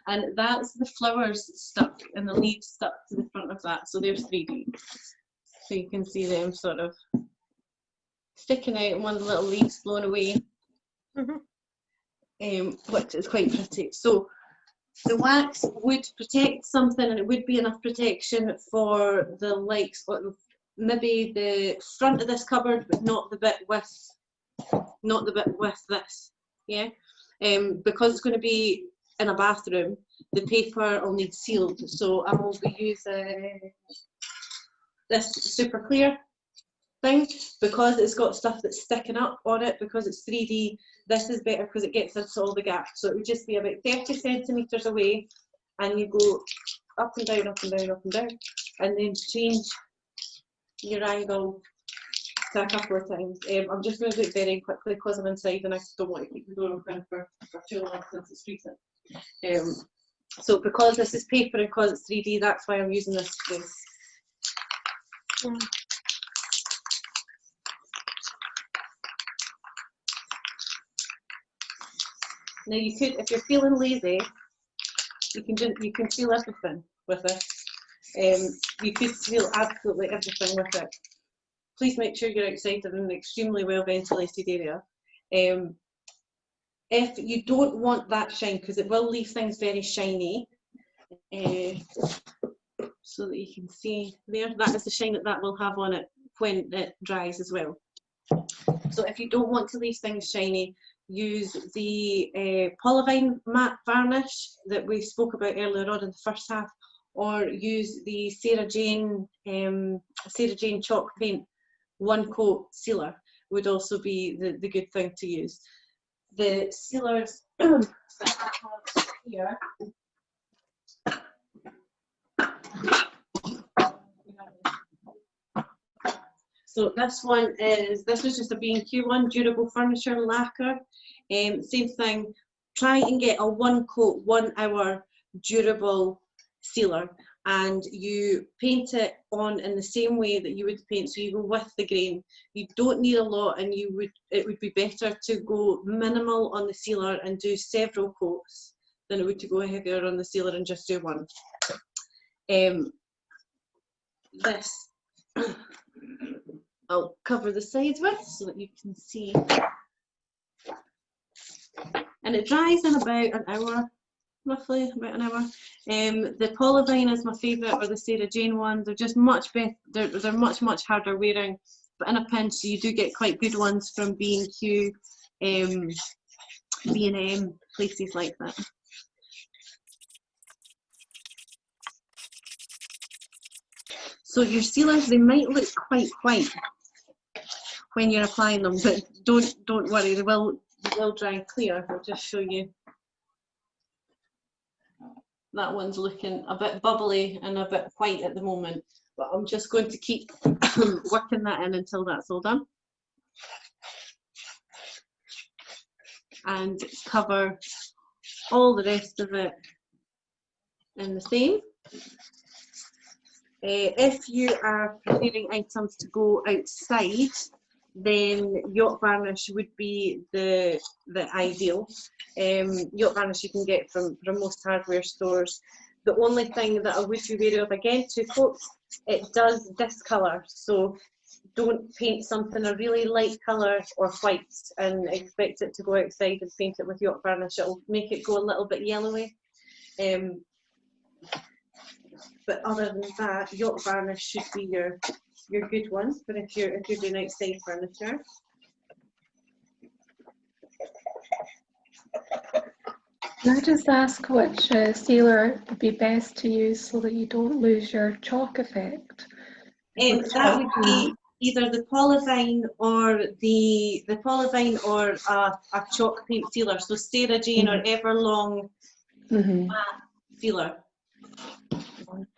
And that's the flowers stuck and the leaves stuck to the front of that, so there's 3D. So you can see them sort of sticking out and one of the little leaves blown away, which is quite pretty. So the wax would protect something, and it would be enough protection for the likes of maybe the front of this cupboard, but not the bit with this. Yeah, because it's going to be in a bathroom, the paper will need sealed. So I will be using this super clear thing because it's got stuff that's sticking up on it. Because it's 3D, this is better because it gets into all the gaps. So it would just be about 30 centimetres away, and you go up and down, up and down, up and down, and then change your angle to a couple of times. I'm just going to do it very quickly because I'm inside and I don't want to keep the door open for too long since it's recent. So because this is paper and because it's 3D, that's why I'm using this space. Now you could, if you're feeling lazy, you can seal everything with this. You could seal absolutely everything with it. Please make sure you're outside in an extremely well ventilated area. If you don't want that shine, because it will leave things very shiny, so that you can see there, that is the shine that will have on it when it dries as well. So if you don't want to leave things shiny, use the polyvine matte varnish that we spoke about earlier on in the first half, or use the Sarah Jane chalk paint one coat sealer would also be the good thing to use. The sealers that I have here, so this was just a B&Q one, durable furniture lacquer. Same thing, try and get a 1 coat, 1 hour durable sealer, and you paint it on in the same way that you would paint, so you go with the grain. You don't need a lot, and it would be better to go minimal on the sealer and do several coats than it would to go heavier on the sealer and just do one. This I'll cover the sides with so that you can see. And it dries in about an hour, roughly about an hour. The polyvine is my favourite, or the Sarah Jane one. They're just much better. They're much harder wearing, but in a pinch you do get quite good ones from B&Q, B&M, places like that. So your sealers, they might look quite white when you're applying them, but don't worry, they will dry clear. I'll just show you. That one's looking a bit bubbly and a bit white at the moment, but I'm just going to keep working that in until that's all done. And cover all the rest of it in the same. If you are preparing items to go outside, then yacht varnish would be the ideal. Yacht varnish you can get from most hardware stores. The only thing that I would be wary of, again, 2 coats, it does discolour, so don't paint something a really light colour or white and expect it to go outside and paint it with yacht varnish. It'll make it go a little bit yellowy. But other than that, yacht varnish should be your good one for if you're doing outside furniture. Can I just ask which sealer would be best to use so that you don't lose your chalk effect? That would be either the polyvine or a chalk paint sealer. So Sarah Jane or Everlong matte sealer.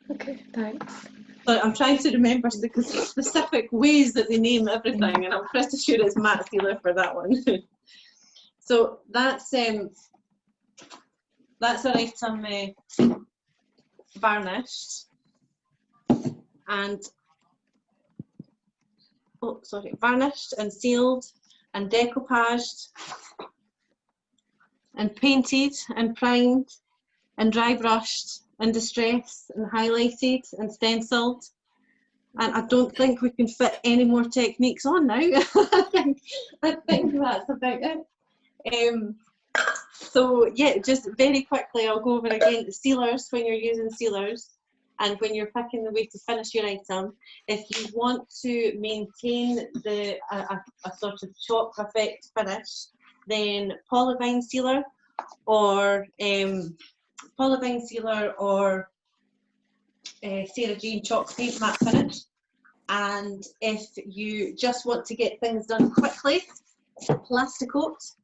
Okay, thanks. But I'm trying to remember the specific ways that they name everything, and I'm pretty sure it's matte sealer for that one. So that's an item varnished and varnished and sealed and decoupaged and painted and primed and dry brushed and distressed and highlighted and stenciled. And I don't think we can fit any more techniques on now. I think that's about it. So yeah, just very quickly, I'll go over again the sealers when you're using sealers and when you're picking the way to finish your item. If you want to maintain a sort of chalk effect finish, then polyvine sealer or Sarah Jane chalk paint matte finish. And if you just want to get things done quickly, Plasticoat,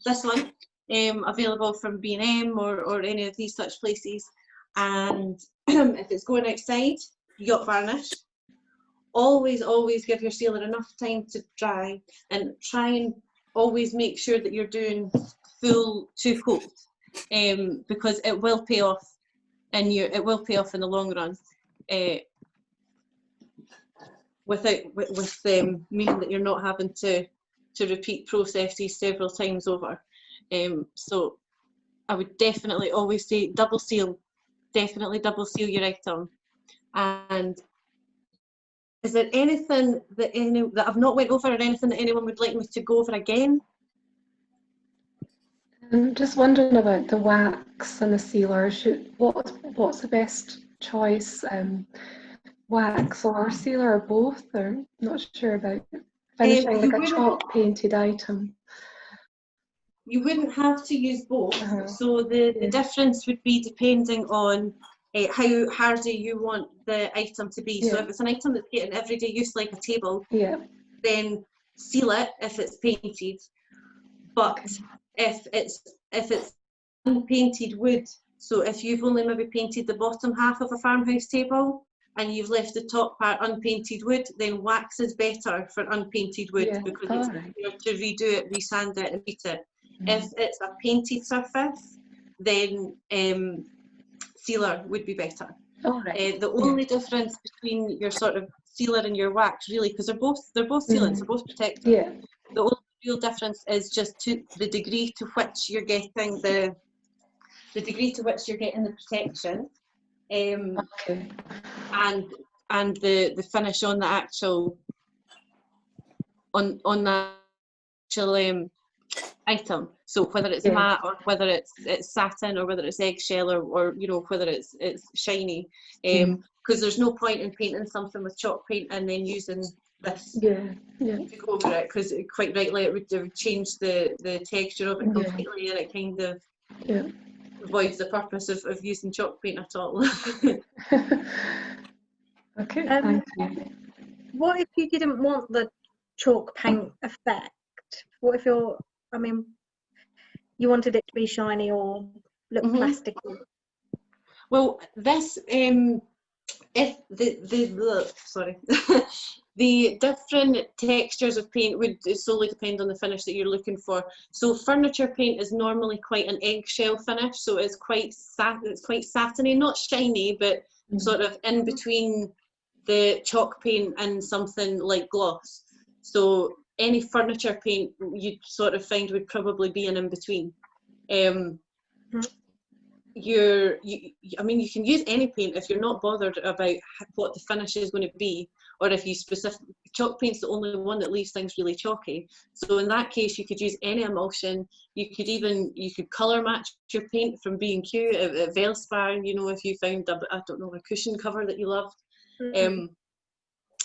this one, available from B&M or any of these such places. And if it's going outside, yacht varnish. Always give your sealer enough time to dry, and try and always make sure that you're doing full 2 coats, because it will pay off, and it will pay off in the long run. With meaning that you're not having to repeat processes several times over. So I would definitely always say double seal. Definitely double seal your item. And is there anything that I've not went over, or anything that anyone would like me to go over again? I'm just wondering about the wax and the sealer. What's the best choice? Wax or sealer or both? Or not sure about finishing like a chalk painted item. You wouldn't have to use both. So the difference would be depending on how hardy you want the item to be. So if it's an item that's getting everyday use like a table, then seal it if it's painted. But if it's unpainted wood, so if you've only maybe painted the bottom half of a farmhouse table and you've left the top part unpainted wood, then wax is better for unpainted wood because it's easier to redo it, resand it and heat it. If it's a painted surface, then sealer would be better. The only difference between your sort of sealer and your wax, really, because they're both sealants, they're both protectors. The only real difference is just to the degree to which you're getting the protection, and the finish on the actual on the actual item. So whether it's matte or whether it's satin or whether it's eggshell or you know, whether it's shiny, because there's no point in painting something with chalk paint and then using this to go over it, because quite rightly it would change the texture of it completely, and it kind of avoids the purpose of using chalk paint at all. Thank you. What if you didn't want the chalk paint effect? What if you wanted it to be shiny or look plasticky? Well, this if the different textures of paint would solely depend on the finish that you're looking for. So furniture paint is normally quite an eggshell finish, so it's quite satiny, not shiny, but sort of in between the chalk paint and something like gloss. So any furniture paint you'd sort of find would probably be an in-between. You can use any paint if you're not bothered about what the finish is going to be, or if you chalk paint's the only one that leaves things really chalky. So in that case, you could use any emulsion. You could colour match your paint from B&Q at Velspar, you know, if you found a cushion cover that you loved.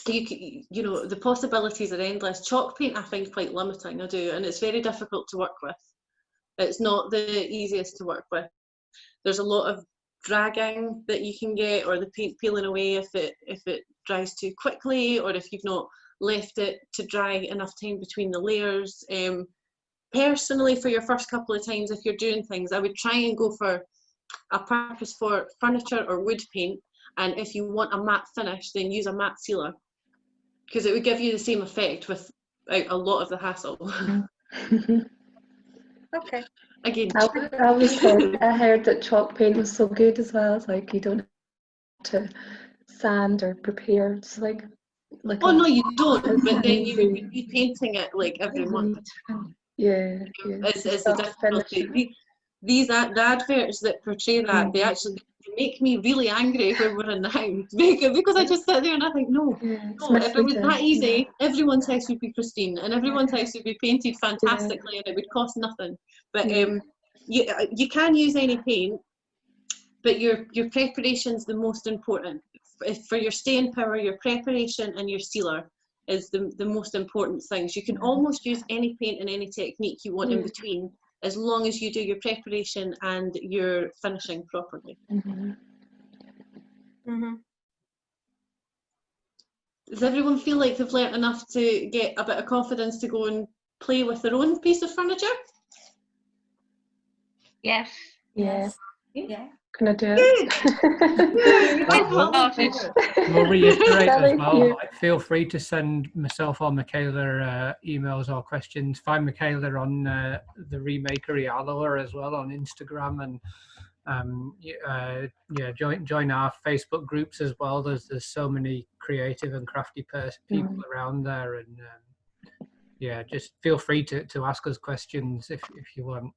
You know, the possibilities are endless. Chalk paint I find quite limiting, I do, and it's very difficult to work with. It's not the easiest to work with. There's a lot of dragging that you can get, or the paint peeling away if it dries too quickly, or if you've not left it to dry enough time between the layers. Personally, for your first couple of times, if you're doing things, I would try and go for a purpose for furniture or wood paint, and if you want a matte finish, then use a matte sealer, because it would give you the same effect without a lot of the hassle. Okay. Again, I heard that chalk paint was so good as well. It's like you don't have to sand or prepare. It's like oh no, you don't, but then you would be painting it like every month. Yeah, It's a difficulty. The adverts that portray that, they actually make me really angry when we're in the house, because I just sit there and I think, no, if it was that easy, everyone's house would be pristine and everyone's house would be painted fantastically and it would cost nothing. But you can use any paint, but your preparation's the most important. For your staying power, your preparation and your sealer is the most important things. You can almost use any paint and any technique you want in between, as long as you do your preparation and your finishing properly. Does everyone feel like they've learnt enough to get a bit of confidence to go and play with their own piece of furniture? Yes. Yes. Yeah. Can I do it? We'll reiterate as well. Feel free to send myself or Michaella emails or questions. Find Michaella on the Remaker Yaloa as well on Instagram, and join our Facebook groups as well. There's so many creative and crafty people around there, and just feel free to ask us questions if you want.